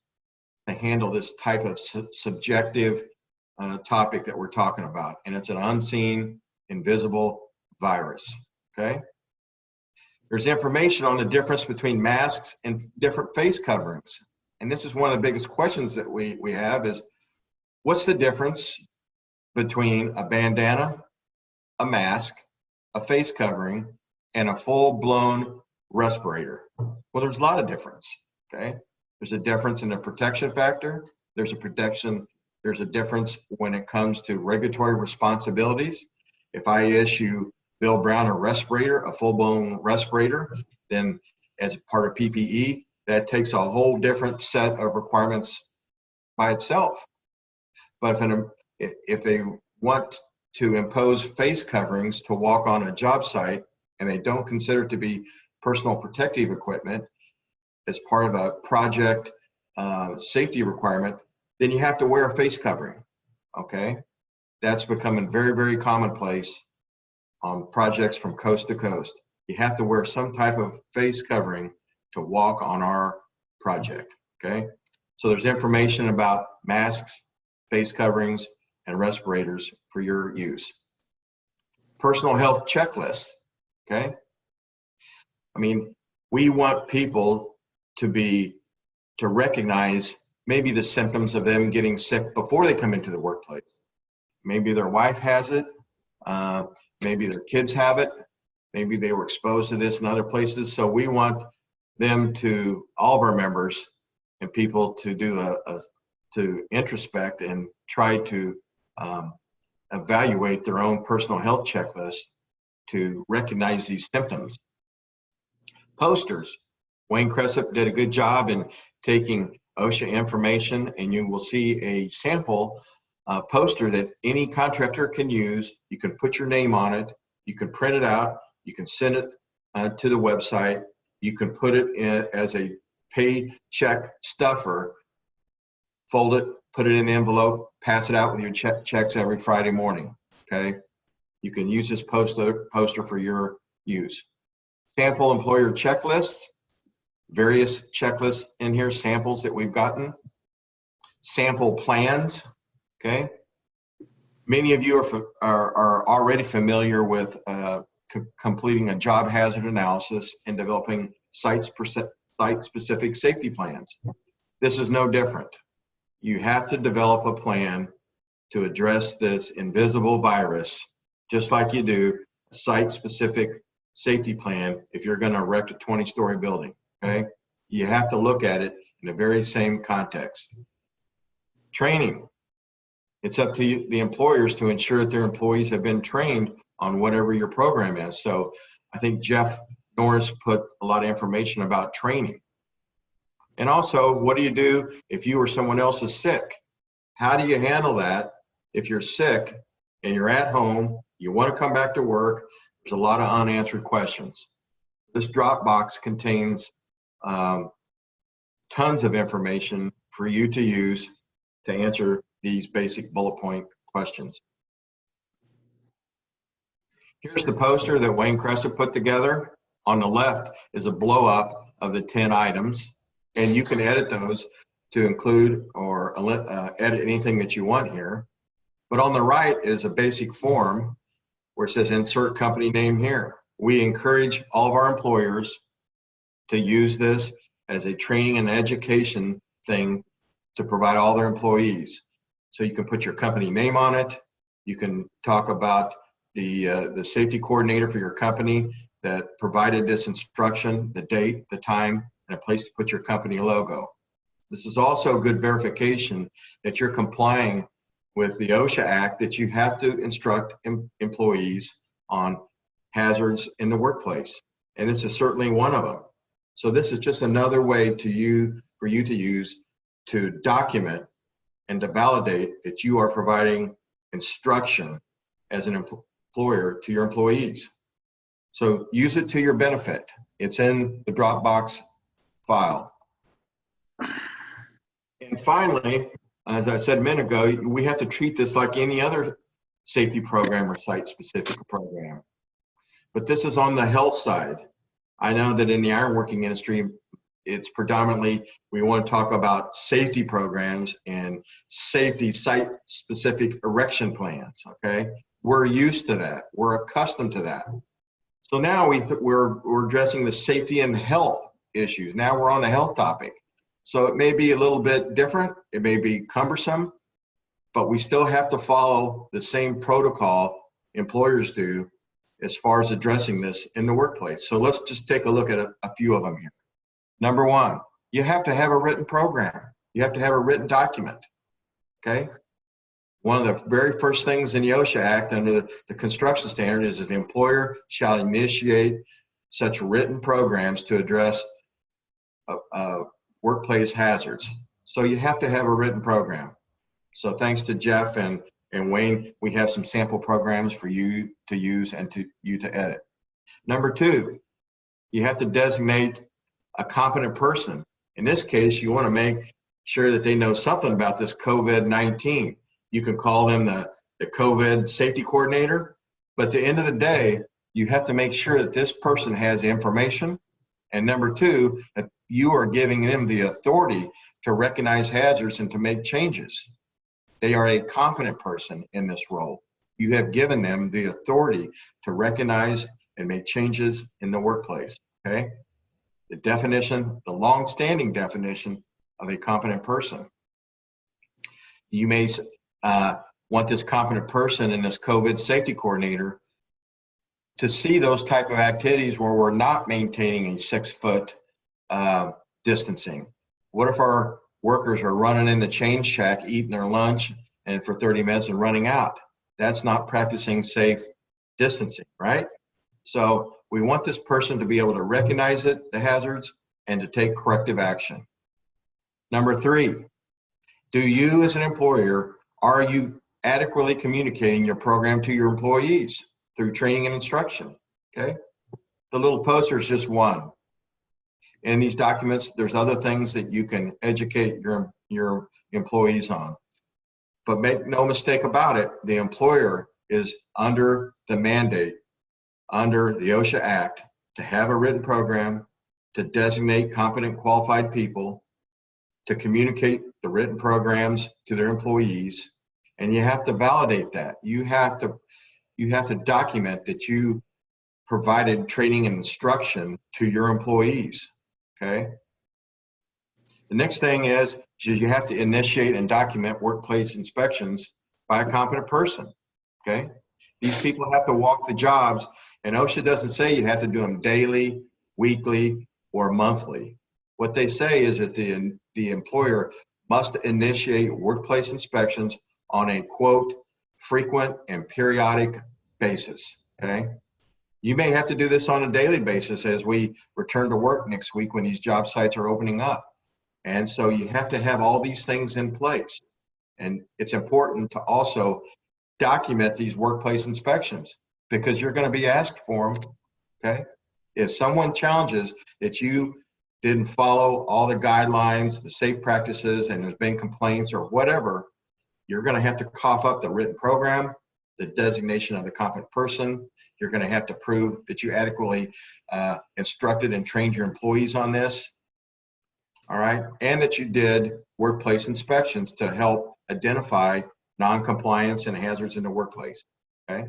to handle this type of subjective topic that we're talking about. And it's an unseen, invisible virus, okay? There's information on the difference between masks and different face coverings. And this is one of the biggest questions that we have is, what's the difference between a bandana, a mask, a face covering, and a full-blown respirator? Well, there's a lot of difference, okay? There's a difference in the protection factor. There's a difference when it comes to regulatory responsibilities. If I issue Bill Brown a respirator, a full-blown respirator, then as part of PPE, that takes a whole different set of requirements by itself. But if they want to impose face coverings to walk on a job site and they don't consider it to be personal protective equipment as part of a project safety requirement, then you have to wear a face covering, okay? That's becoming very, very commonplace on projects from coast to coast. You have to wear some type of face covering to walk on our project, okay? So there's information about masks, face coverings, and respirators for your use. Personal health checklists, okay? I mean, we want people to recognize maybe the symptoms of them getting sick before they come into the workplace. Maybe their wife has it, maybe their kids have it, maybe they were exposed to this in other places. So we want them to, all of our members and people, to do to introspect and try to evaluate their own personal health checklist to recognize these symptoms. Posters. Wayne Cressup did a good job in taking OSHA information, and you will see a sample poster that any contractor can use. You can put your name on it, you can print it out, you can send it to the website, you can put it in as a paycheck stuffer, fold it, put it in an envelope, pass it out with your checks every Friday morning, okay? You can use this poster for your use. Sample employer checklists, various checklists in here, samples that we've gotten. Sample plans, okay? Many of you are already familiar with completing a job hazard analysis and developing site-specific safety plans. This is no different. You have to develop a plan to address this invisible virus, just like you do a site-specific safety plan if you're going to erect a 20-story building, okay? You have to look at it in the very same context. Training. It's up to the employers to ensure that their employees have been trained on whatever your program is. So I think Jeff Norris put a lot of information about training. And also, what do you do if you or someone else is sick? How do you handle that if you're sick and you're at home, you want to come back to work, there's a lot of unanswered questions. This Dropbox contains tons of information for you to use to answer these basic bullet point questions. Here's the poster that Wayne Cressa put together. On the left is a blow up of the 10 items, and you can edit those to include or edit anything that you want here. But on the right is a basic form where it says insert company name here. We encourage all of our employers to use this as a training and education thing to provide all their employees. So you can put your company name on it. You can talk about the safety coordinator for your company that provided this instruction, the date, the time, and a place to put your company logo. This is also good verification that you're complying with the OSHA Act, that you have to instruct employees on hazards in the workplace. And this is certainly one of them. So this is just another way for you to use to document and to validate that you are providing instruction as an employer to your employees. So use it to your benefit. It's in the Dropbox file. And finally, as I said a minute ago, we have to treat this like any other safety program or site-specific program. But this is on the health side. I know that in the ironworking industry, it's predominantly, we want to talk about safety programs and safety site-specific erection plans, okay? We're used to that. We're accustomed to that. So now we're addressing the safety and health issues. Now we're on the health topic. So it may be a little bit different. It may be cumbersome, but we still have to follow the same protocol employers do as far as addressing this in the workplace. So let's just take a look at a few of them here. Number one, you have to have a written program. You have to have a written document, okay? One of the very first things in the OSHA Act under the construction standard is that the employer shall initiate such written programs to address workplace hazards. So you have to have a written program. So thanks to Jeff and Wayne, we have some sample programs for you to use and you to edit. Number two, you have to designate a competent person. In this case, you want to make sure that they know something about this COVID-19. You can call them the COVID safety coordinator, but at the end of the day, you have to make sure that this person has information. And number two, that you are giving them the authority to recognize hazards and to make changes. They are a competent person in this role. You have given them the authority to recognize and make changes in the workplace, okay? The definition, the long-standing definition of a competent person. You may want this competent person and this COVID safety coordinator to see those type of activities where we're not maintaining a 6-foot distancing. What if our workers are running in the change shack, eating their lunch, and for 30 minutes and running out? That's not practicing safe distancing, right? So we want this person to be able to recognize it, the hazards, and to take corrective action. Number three, do you as an employer, are you adequately communicating your program to your employees through training and instruction, okay? The little poster is just one. In these documents, there's other things that you can educate your employees on. But make no mistake about it, the employer is under the mandate, under the OSHA Act, to have a written program, to designate competent, qualified people, to communicate the written programs to their employees, and you have to validate that. You have to document that you provided training and instruction to your employees, okay? The next thing is you have to initiate and document workplace inspections by a competent person, okay? These people have to walk the jobs, and OSHA doesn't say you have to do them daily, weekly, or monthly. What they say is that the employer must initiate workplace inspections on a, quote, frequent and periodic basis, okay? You may have to do this on a daily basis as we return to work next week when these job sites are opening up. And so you have to have all these things in place. And it's important to also document these workplace inspections because you're going to be asked for them, okay? If someone challenges that you didn't follow all the guidelines, the safe practices, and there's been complaints or whatever, you're going to have to cough up the written program, the designation of the competent person. You're going to have to prove that you adequately instructed and trained your employees on this, all right? And that you did workplace inspections to help identify non-compliance and hazards in the workplace, okay?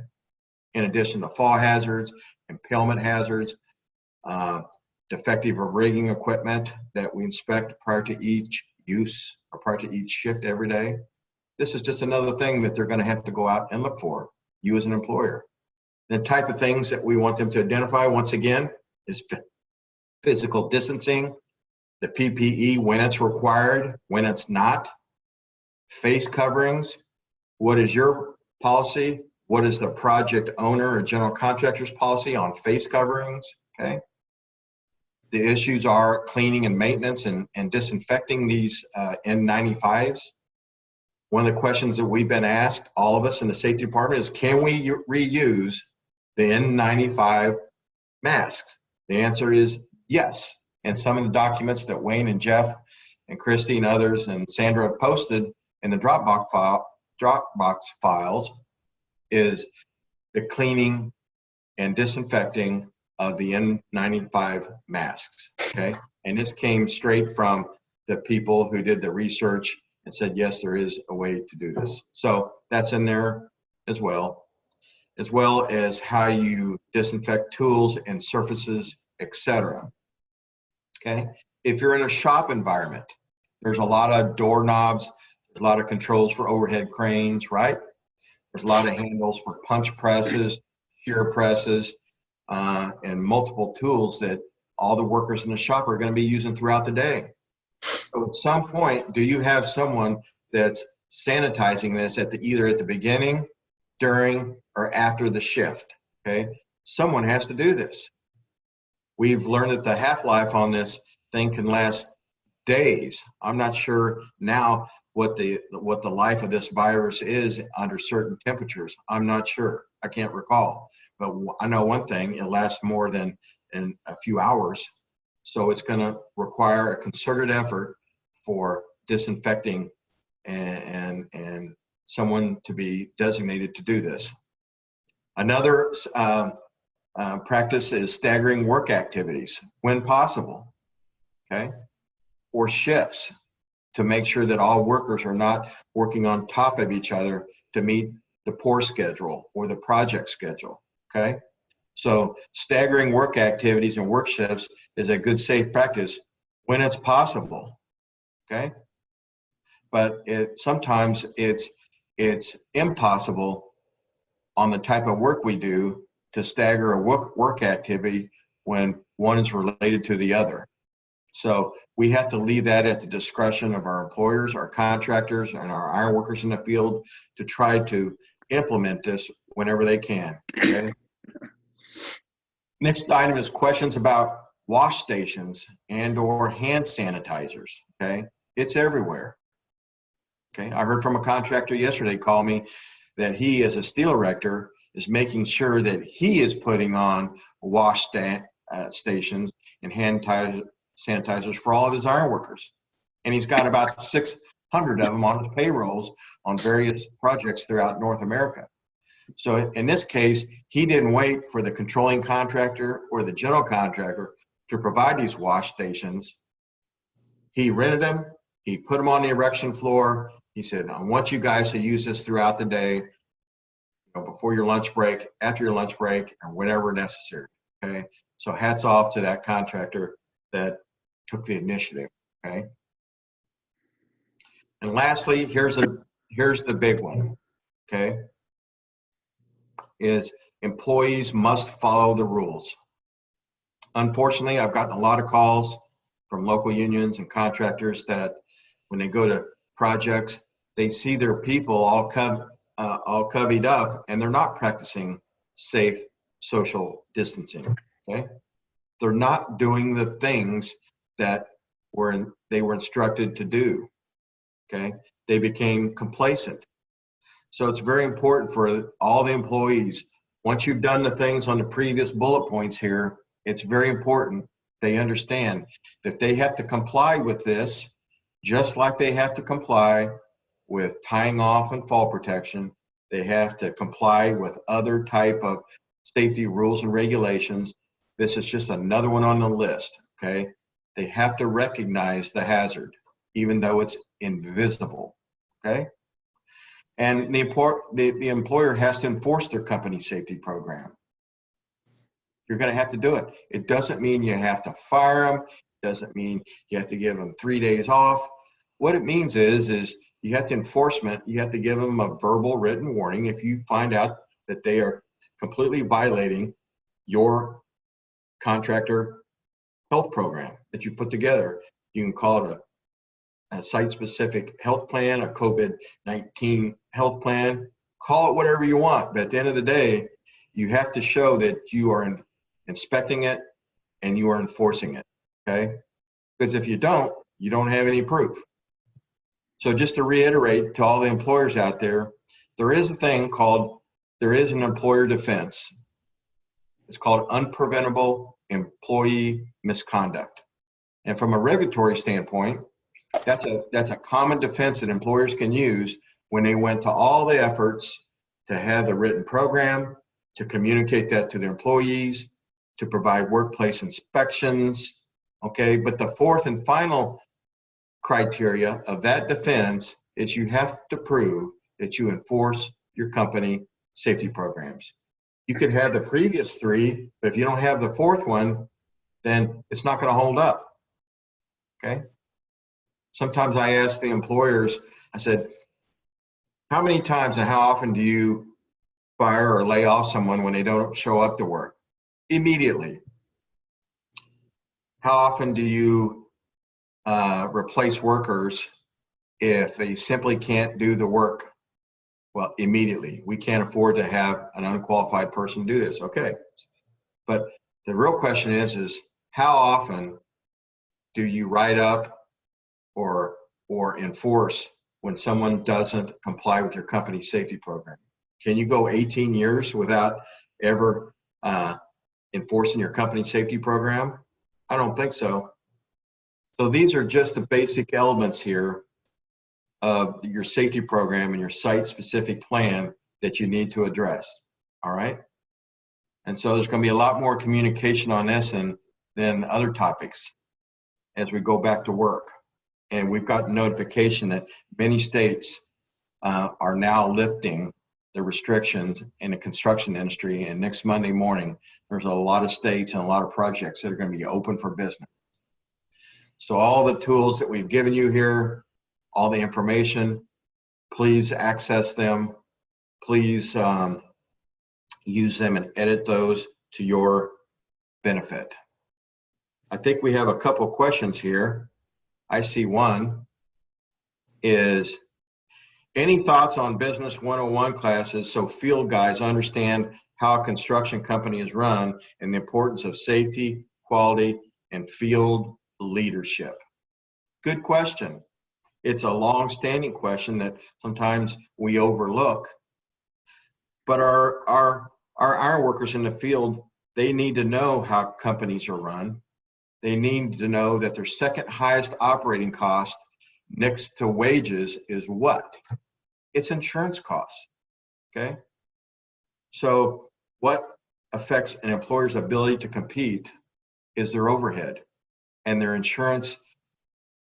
In addition to fall hazards, impalement hazards, defective or rigging equipment that we inspect prior to each use or prior to each shift every day. This is just another thing that they're going to have to go out and look for, you as an employer. The type of things that we want them to identify, once again, is physical distancing, the PPE when it's required, when it's not, face coverings, what is your policy, what is the project owner or general contractor's policy on face coverings, okay? The issues are cleaning and maintenance and disinfecting these N95s. One of the questions that we've been asked, all of us in the safety department, is can we reuse the N95 masks? The answer is yes. And some of the documents that Wayne and Jeff and Christy and others and Sandra have posted in the Dropbox files is the cleaning and disinfecting of the N95 masks, okay? And this came straight from the people who did the research and said, yes, there is a way to do this. So that's in there as well as how you disinfect tools and surfaces, etc. Okay? If you're in a shop environment, there's a lot of doorknobs, there's a lot of controls for overhead cranes, right? There's a lot of handles for punch presses, shear presses, and multiple tools that all the workers in the shop are going to be using throughout the day. So at some point, do you have someone that's sanitizing this either at the beginning, during, or after the shift, okay? Someone has to do this. We've learned that the half-life on this thing can last days. I'm not sure now what the life of this virus is under certain temperatures. I'm not sure. I can't recall. But I know one thing, it lasts more than in a few hours. So it's going to require a concerted effort for disinfecting and someone to be designated to do this. Another practice is staggering work activities when possible, okay? Or shifts to make sure that all workers are not working on top of each other to meet the pour schedule or the project schedule, okay? So staggering work activities and work shifts is a good safe practice when it's possible, okay? But sometimes it's impossible on the type of work we do to stagger a work activity when one is related to the other. So we have to leave that at the discretion of our employers, our contractors, and our iron workers in the field to try to implement this whenever they can, okay? Next item is questions about wash stations and/or hand sanitizers, okay? It's everywhere, okay? I heard from a contractor yesterday call me that he, as a steel erector, is making sure that he is putting on wash stations and hand sanitizers for all of his iron workers. And he's got about 600 of them on his payrolls on various projects throughout North America. So in this case, he didn't wait for the controlling contractor or the general contractor to provide these wash stations. He rented them, he put them on the erection floor. He said, I want you guys to use this throughout the day, before your lunch break, after your lunch break, or whenever necessary, okay? So hats off to that contractor that took the initiative, okay? And lastly, here's the big one, okay? Is employees must follow the rules. Unfortunately, I've gotten a lot of calls from local unions and contractors that when they go to projects, they see their people all covied up and they're not practicing safe social distancing, okay? They're not doing the things that they were instructed to do, okay? They became complacent. So it's very important for all the employees. Once you've done the things on the previous bullet points here, it's very important they understand that they have to comply with this, just like they have to comply with tying off and fall protection. They have to comply with other type of safety rules and regulations. This is just another one on the list, okay? They have to recognize the hazard, even though it's invisible, okay? And the employer has to enforce their company safety program. You're going to have to do it. It doesn't mean you have to fire them. It doesn't mean you have to give them 3 days off. What it means is you have to enforcement. You have to give them a verbal written warning if you find out that they are completely violating your contractor health program that you put together. You can call it a site-specific health plan, a COVID-19 health plan, call it whatever you want. But at the end of the day, you have to show that you are inspecting it and you are enforcing it, okay? Because if you don't have any proof. So just to reiterate to all the employers out there, there is an employer defense. It's called unpreventable employee misconduct. And from a regulatory standpoint, that's a common defense that employers can use when they went to all the efforts to have the written program, to communicate that to their employees, to provide workplace inspections, okay? But the fourth and final criteria of that defense is you have to prove that you enforce your company safety programs. You could have the previous three, but if you don't have the fourth one, then it's not going to hold up, okay? Sometimes I ask the employers, I said, how many times and how often do you fire or lay off someone when they don't show up to work? Immediately. How often do you replace workers if they simply can't do the work? Well, immediately. We can't afford to have an unqualified person do this. Okay. But the real question is how often do you write up or enforce when someone doesn't comply with your company safety program? Can you go 18 years without ever enforcing your company safety program? I don't think so. So these are just the basic elements here of your safety program and your site-specific plan that you need to address, all right? And so there's going to be a lot more communication on this than other topics as we go back to work. And we've got notification that many states are now lifting the restrictions in the construction industry. And next Monday morning, there's a lot of states and a lot of projects that are going to be open for business. So all the tools that we've given you here, all the information, please access them. Please use them and edit those to your benefit. I think we have a couple questions here. I see one is, any thoughts on Business 101 classes so field guys understand how a construction company is run and the importance of safety, quality, and field leadership? Good question. It's a long-standing question that sometimes we overlook. But our ironworkers in the field, they need to know how companies are run. They need to know that their second highest operating cost next to wages is what? It's insurance costs, okay? So what affects an employer's ability to compete is their overhead, and their insurance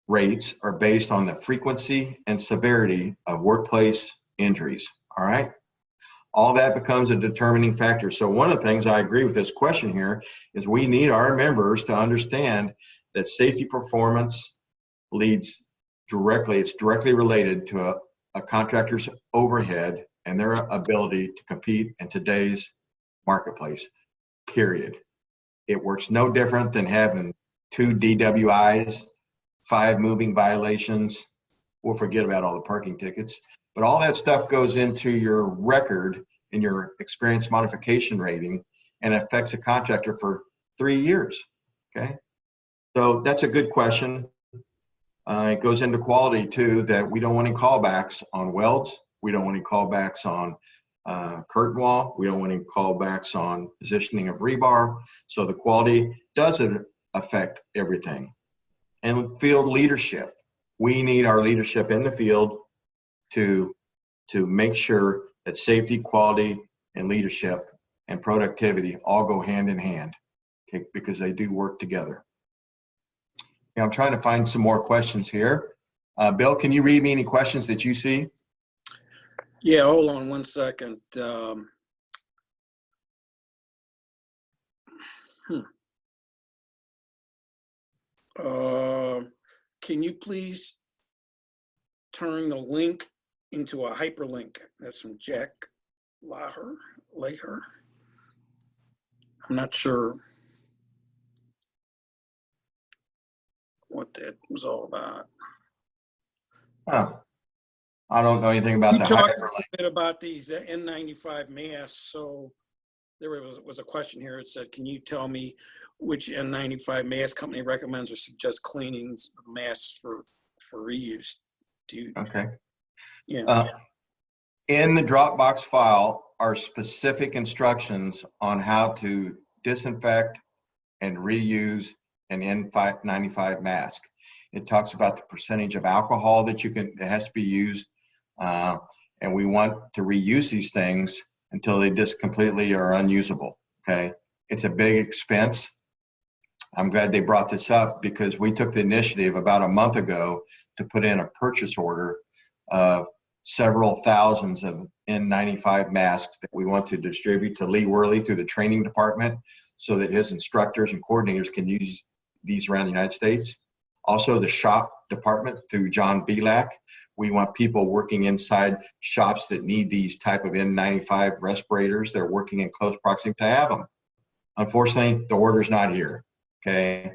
rates are based on the frequency and severity of workplace injuries, all right? All that becomes a determining factor. So one of the things I agree with this question here is we need our members to understand that safety performance leads directly, it's directly related to a contractor's overhead and their ability to compete in today's marketplace, period. It works no different than having 2 DWIs, 5 moving violations. We'll forget about all the parking tickets, but all that stuff goes into your record in your experience modification rating and affects a contractor for 3 years, okay? So that's a good question. It goes into quality too, that we don't want any callbacks on welds We don't want any callbacks on curtain wall. We don't want any callbacks on positioning of rebar. So the quality doesn't affect everything. And field leadership. We need our leadership in the field to make sure that safety, quality, and leadership and productivity all go hand in hand, okay, because they do work together. Now, I'm trying to find some more questions here. Bill, can you read me any questions that you see? Yeah, hold on one second. Can you please turn the link into a hyperlink? That's from Jack Laher. I'm not sure what that was all about. Huh. I don't know anything about You the talked a hyperlink. little bit about these N95 masks. So there was a question here. It said, can you tell me which N95 mask company recommends or suggests cleanings of masks for reuse? Do you? Okay. Yeah. In the Dropbox file are specific instructions on how to disinfect and reuse an N95 mask. It talks about the percentage of alcohol that it has to be used. And we want to reuse these things until they just completely are unusable, okay? It's a big expense. I'm glad they brought this up because we took the initiative about a month ago to put in a purchase order of several thousands of N95 masks that we want to distribute to Lee Worley through the training department so that his instructors and coordinators can use these around the United States. Also the shop department through John Belak. We want people working inside shops that need these type of N95 respirators. They're working in close proximity to have them. Unfortunately, the order's not here, okay?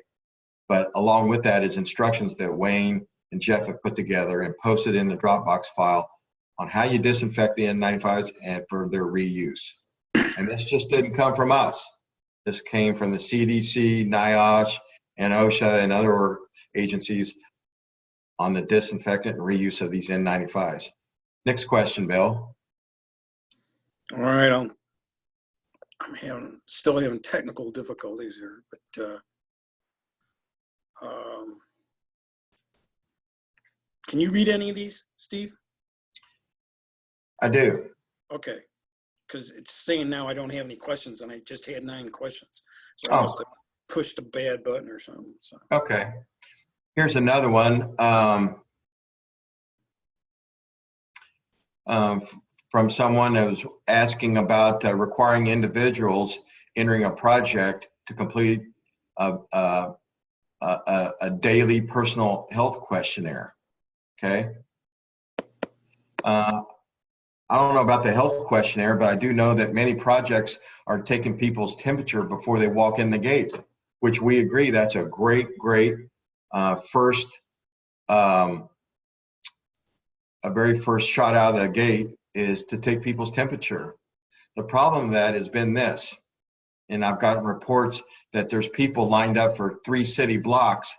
But along with that is instructions that Wayne and Jeff have put together and posted in the Dropbox file on how you disinfect the N95s and for their reuse. And this just didn't come from us. This came from the CDC, NIOSH, and OSHA and other agencies on the disinfectant and reuse of these N95s. Next question, Bill. All right. I'm still having technical difficulties here, but can you read any of these, Steve? I do. Okay, because it's saying now I don't have any questions, and I just had 9 questions, so I must have pushed a bad button or something. So. Okay. Here's another one from someone who was asking about requiring individuals entering a project to complete a daily personal health questionnaire. Okay. I don't know about the health questionnaire, but I do know that many projects are taking people's temperature before they walk in the gate, which we agree that's a great first, a very first shot out of the gate is to take people's temperature. The problem with that has been this, and I've gotten reports that there's people lined up for 3 city blocks.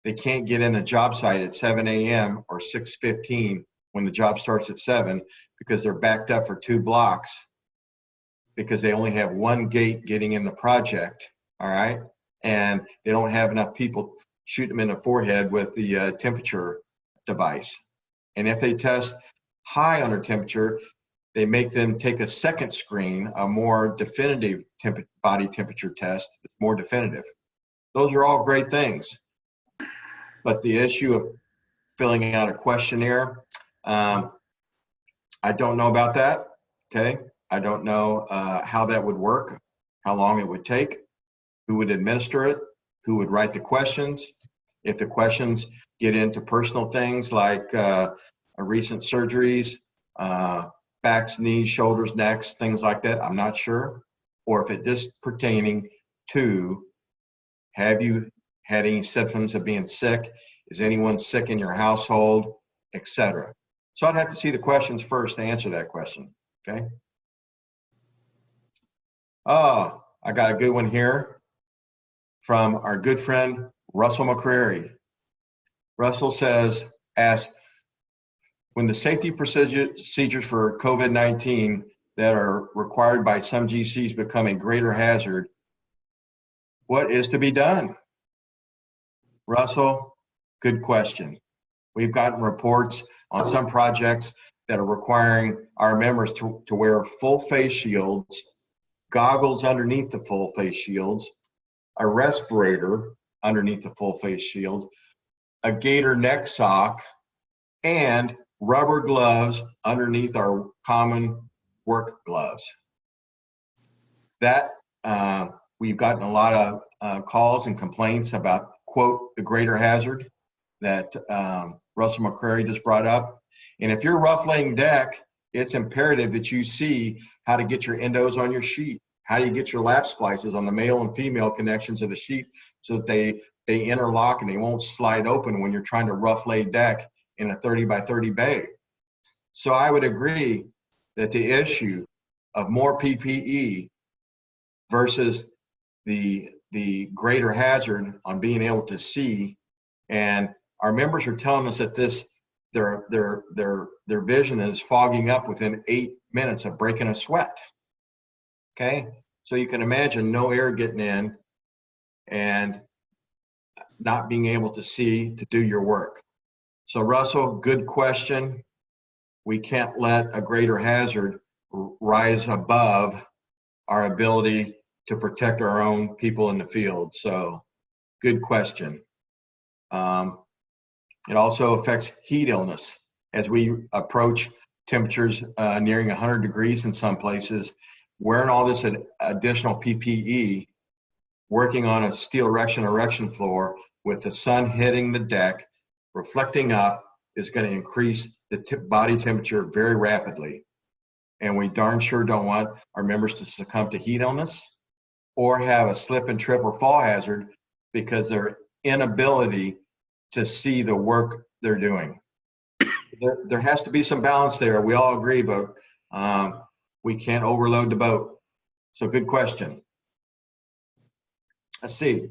They can't get in a job site at 7 a.m. or 6:15 when the job starts at 7 because they're backed up for 2 blocks because they only have 1 gate getting in the project, all right? And they don't have enough people shoot them in the forehead with the temperature device. And if they test high on their temperature, they make them take a second screen, a more definitive body temperature test, more definitive. Those are all great things. But the issue of filling out a questionnaire, I don't know about that, okay? I don't know how that would work, how long it would take, who would administer it, who would write the questions. If the questions get into personal things like recent surgeries, backs, knees, shoulders, necks, things like that, I'm not sure. Or if it just pertaining to, have you had any symptoms of being sick? Is anyone sick in your household, etc.? So I'd have to see the questions first to answer that question, okay? Oh, I got a good one here from our good friend, Russell McCrary. Russell asks, when the safety procedures for COVID-19 that are required by some GCs become a greater hazard, what is to be done? Russell, good question. We've gotten reports on some projects that are requiring our members to wear full face shields, goggles underneath the full face shields, a respirator underneath the full face shield, a gaiter neck sock, and rubber gloves underneath our common work gloves. That we've gotten a lot of calls and complaints about, quote, the greater hazard that Russell McCrary just brought up. And if you're rough laying deck, it's imperative that you see how to get your endos on your sheet. How do you get your lap splices on the male and female connections of the sheet so that they interlock and they won't slide open when you're trying to rough lay deck in a 30 by 30 bay. So I would agree that the issue of more PPE versus the greater hazard on being able to see, and our members are telling us that their vision is fogging up within 8 minutes of breaking a sweat. Okay, so you can imagine no air getting in and not being able to see to do your work. So Russell, good question. We can't let a greater hazard rise above our ability to protect our own people in the field. So good question. It also affects heat illness as we approach temperatures nearing 100 degrees in some places. Wearing all this additional PPE, working on a steel erection floor with the sun hitting the deck, reflecting up, is going to increase the body temperature very rapidly. And we darn sure don't want our members to succumb to heat illness or have a slip and trip or fall hazard because their inability to see the work they're doing. There has to be some balance there. We all agree, but we can't overload the boat. So good question. Let's see.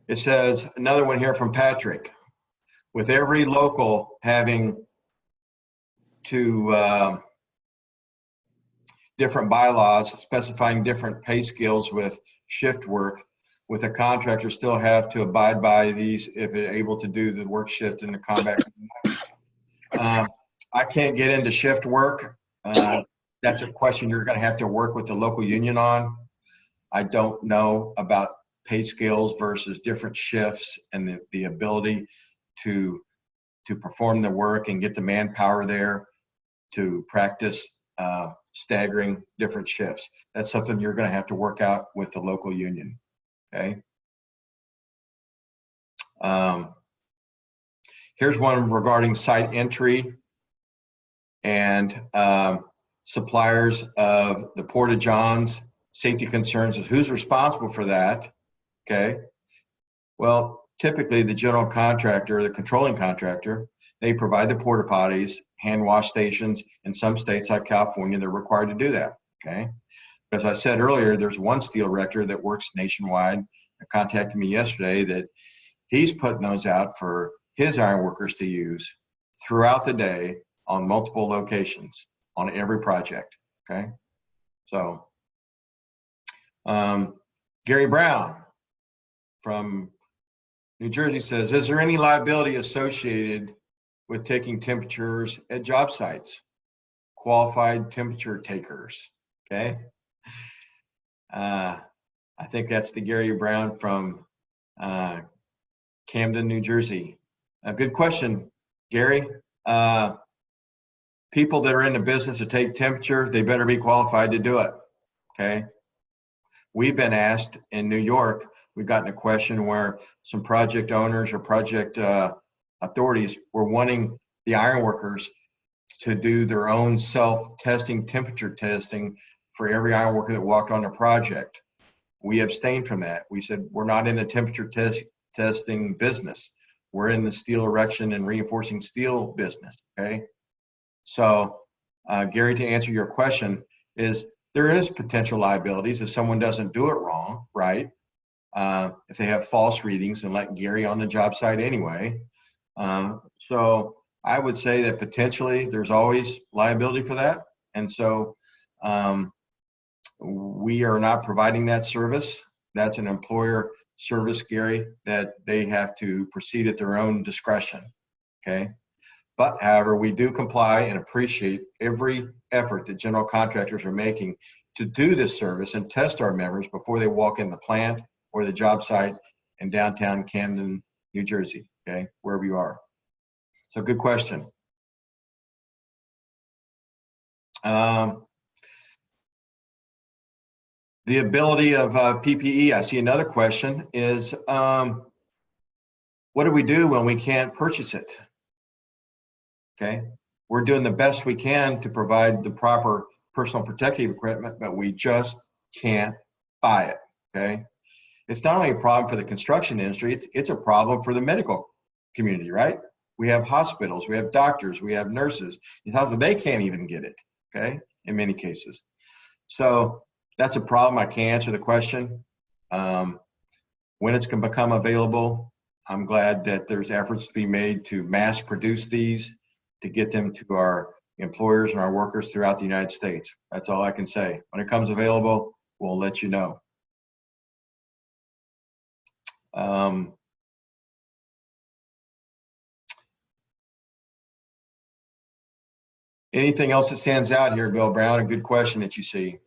It says, another one here from Patrick. With every local having to different bylaws specifying different pay scales with shift work, with a contractor still have to abide by these if they're able to do the work shift in the combat. I can't get into shift work. That's a question you're going to have to work with the local union on. I don't know about pay scales versus different shifts and the ability to perform the work and get the manpower there to practice staggering different shifts. That's something you're going to have to work out with the local union. Okay. Here's one regarding site entry and suppliers of the porta-johns. Safety concerns is who's responsible for that. Okay. Well, typically the general contractor, the controlling contractor, they provide the porta potties, hand wash stations. In some states like California, they're required to do that. Okay. As I said earlier, there's one steel erector that works nationwide that contacted me yesterday that he's putting those out for his ironworkers to use throughout the day on multiple locations on every project. Okay. So Gary Brown from New Jersey says, is there any liability associated with taking temperatures at job sites? Qualified temperature takers. Okay. I think that's the Gary Brown from Camden, New Jersey. A good question, Gary. People that are in the business to take temperature, they better be qualified to do it. Okay. We've been asked in New York, we've gotten a question where some project owners or project authorities were wanting the ironworkers to do their own self-testing, temperature testing for every ironworker that walked on the project. We abstained from that. We said, we're not in the temperature testing business. We're in the steel erection and reinforcing steel business, okay? So, Gary, to answer your question, is there is potential liabilities if someone doesn't do it wrong, right? If they have false readings and let Gary on the job site anyway. So I would say that potentially there's always liability for that. And so we are not providing that service. That's an employer service, Gary, that they have to proceed at their own discretion, okay? But however, we do comply and appreciate every effort that general contractors are making to do this service and test our members before they walk in the plant or the job site in downtown Camden, New Jersey, okay, wherever you are. So good question. The ability of PPE, I see another question, is what do we do when we can't purchase it? Okay, we're doing the best we can to provide the proper personal protective equipment, but we just can't buy it, okay? It's not only a problem for the construction industry, it's a problem for the medical community, right? We have hospitals, we have doctors, we have nurses. They can't even get it, okay, in many cases. So that's a problem. I can't answer the question. When it's going to become available, I'm glad that there's efforts to be made to mass produce these, to get them to our employers and our workers throughout the United States. That's all I can say. When it comes available, we'll let you know. Anything else that stands out here, Bill Brown? A good question that you see.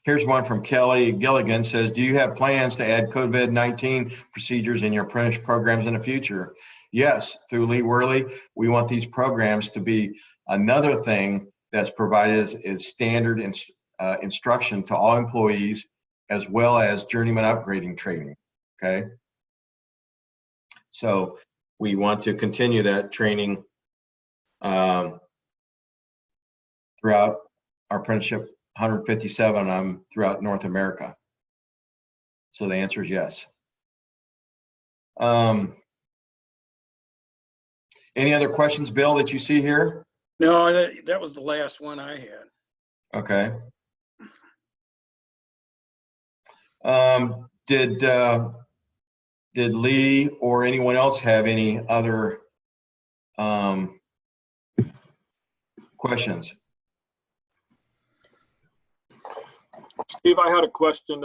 Here's one from Kelly Gilligan, says, do you have plans to add COVID-19 procedures in your apprenticeship programs in the future? Yes, through Lee Worley, we want these programs to be another thing that's provided as standard instruction to all employees, as well as journeyman upgrading training, okay? So we want to continue that training throughout our apprenticeship 157 throughout North America. So the answer is yes. Any other questions, Bill, that you see here? No, that was the last one I had. Okay. Did Lee or anyone else have any other questions? Steve, I had a question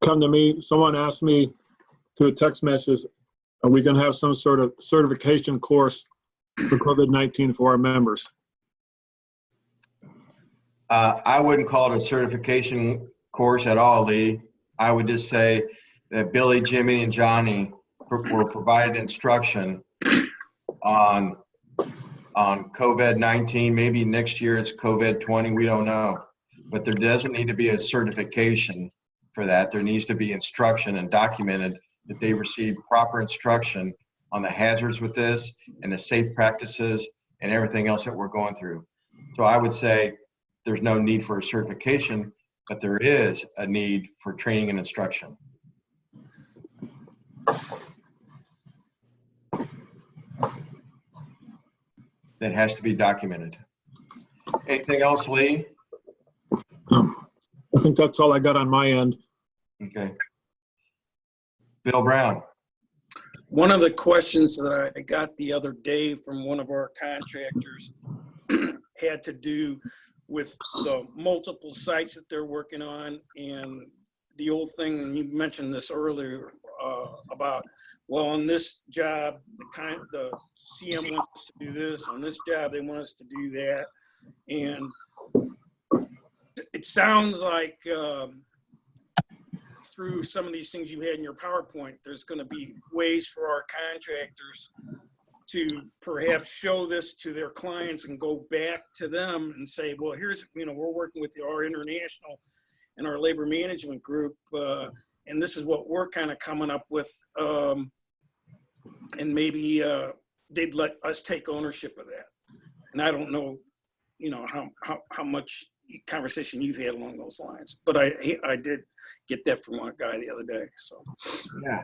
come to me. Someone asked me through a text message, are we going to have some sort of certification course for COVID-19 for our members? I wouldn't call it a certification course at all, Lee. I would just say that Billy, Jimmy, and Johnny were provided instruction on COVID-19. Maybe next year it's COVID-20, we don't know. But there doesn't need to be a certification for that. There needs to be instruction and documented that they received proper instruction on the hazards with this and the safe practices and everything else that we're going through. So I would say there's no need for a certification, but there is a need for training and instruction. That has to be documented. Anything else, Lee? I think that's all I got on my end. Okay. Bill Brown. One of the questions that I got the other day from one of our contractors had to do with the multiple sites that they're working on, and the old thing, and you mentioned this earlier, about, well, on this job, the CM wants us to do this, on this job, they want us to do that. And it sounds like through some of these things you had in your PowerPoint, there's going to be ways for our contractors to perhaps show this to their clients and go back to them and say, well, here's, we're working with our international and our labor management group, and this is what we're kind of coming up with, and maybe they'd let us take ownership of that. And I don't know, how much conversation you've had along those lines, but I did get that from one guy the other day. So yeah,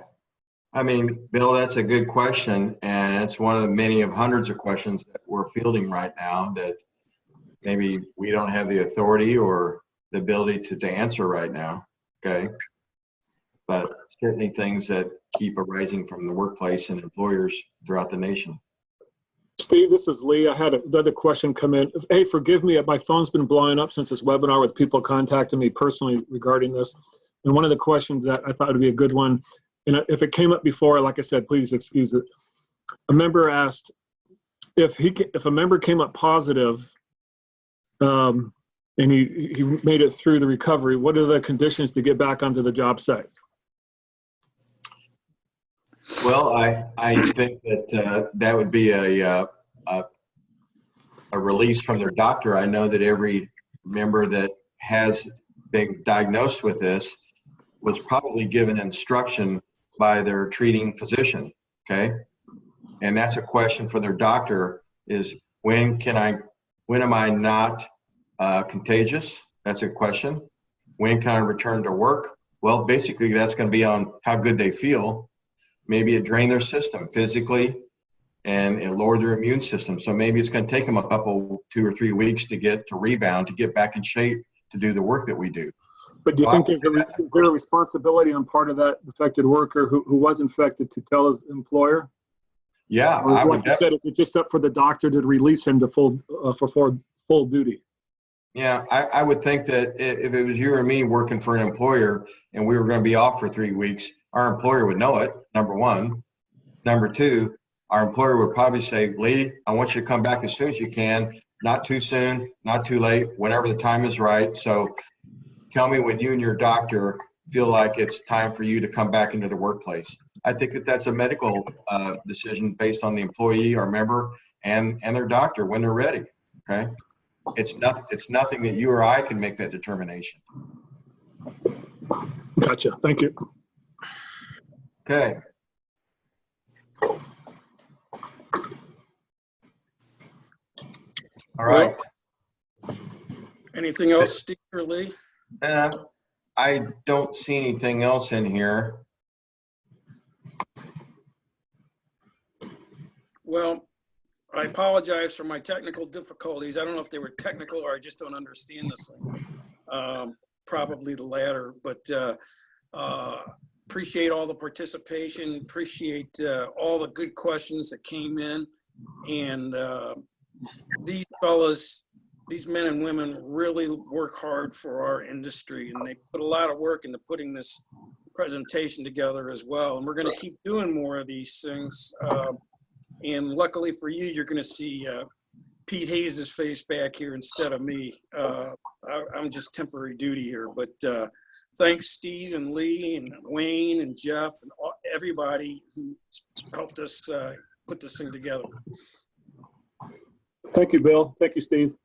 I mean, Bill, that's a good question, and it's one of the many of hundreds of questions that we're fielding right now that maybe we don't have the authority or the ability to answer right now. Okay. but certainly things that keep arising from the workplace and employers throughout the nation. Steve, this is Lee. I had another question come in. Hey, forgive me, my phone's been blowing up since this webinar with people contacting me personally regarding this. And one of the questions that I thought would be a good one, and if it came up before, like I said, please excuse it. A member asked if a member came up positive and he made it through the recovery, what are the conditions to get back onto the job site? Well, I think that that would be a release from their doctor. I know that every member that has been diagnosed with this was probably given instruction by their treating physician, okay? And that's a question for their doctor is when am I not contagious? That's a question. When can I return to work? Well, basically that's going to be on how good they feel. Maybe it drained their system physically and it lowered their immune system. So maybe it's going to take them a couple, 2 or 3 weeks to rebound, to get back in shape to do the work that we do. But do you think there's a responsibility on part of that affected worker who was infected to tell his employer? Yeah, or like you said, is it just up for the doctor to release him to full duty? Yeah, I would think that if it was you or me working for an employer and we were going to be off for 3 weeks, our employer would know it, number one. Number two, our employer would probably say, Lee, I want you to come back as soon as you can, not too soon, not too late, whenever the time is right. So tell me when you and your doctor feel like it's time for you to come back into the workplace. I think that that's a medical decision based on the employee or member and their doctor when they're ready, okay? It's nothing that you or I can make that determination. Gotcha, thank you. Okay. All right. Anything else, Steve or Lee? I don't see anything else in here. Well, I apologize for my technical difficulties. I don't know if they were technical or I just don't understand this thing. Probably the latter, but appreciate all the participation, appreciate all the good questions that came in. And these fellas, these men and women really work hard for our industry, and they put a lot of work into putting this presentation together as well. And we're going to keep doing more of these things. And luckily for you, you're going to see Pete Hayes' face back here instead of me. I'm just temporary duty here, but thanks Steve and Lee and Wayne and Jeff and everybody who helped us put this thing together. Thank you, Bill. Thank you, Steve.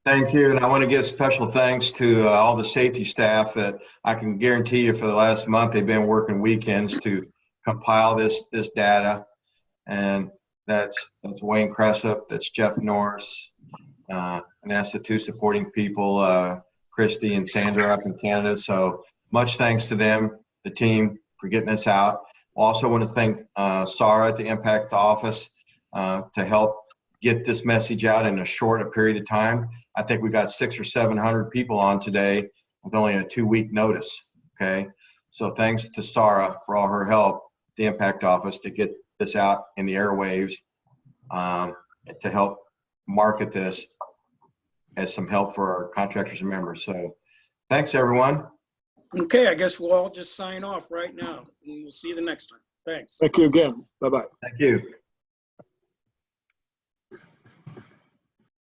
Thank you. And I want to give special thanks to all the safety staff that I can guarantee you for the last month, they've been working weekends to compile this data. And that's Wayne Cressup, that's Jeff Norris, and that's the two supporting people, Christy and Sandra up in Canada. So much thanks to them, the team, for getting us out. I also want to thank Sarah at the Impact Office to help get this message out in a short period of time. I think we got 600 or 700 people on today with only a 2-week notice, okay? So thanks to Sarah for all her help, the Impact Office, to get this out in the airwaves, to help market this as some help for our contractors and members. So thanks, everyone. Okay, I guess we'll all just sign off right now, and we'll see you the next time. Thanks. Thank you again. Bye-bye. Thank you.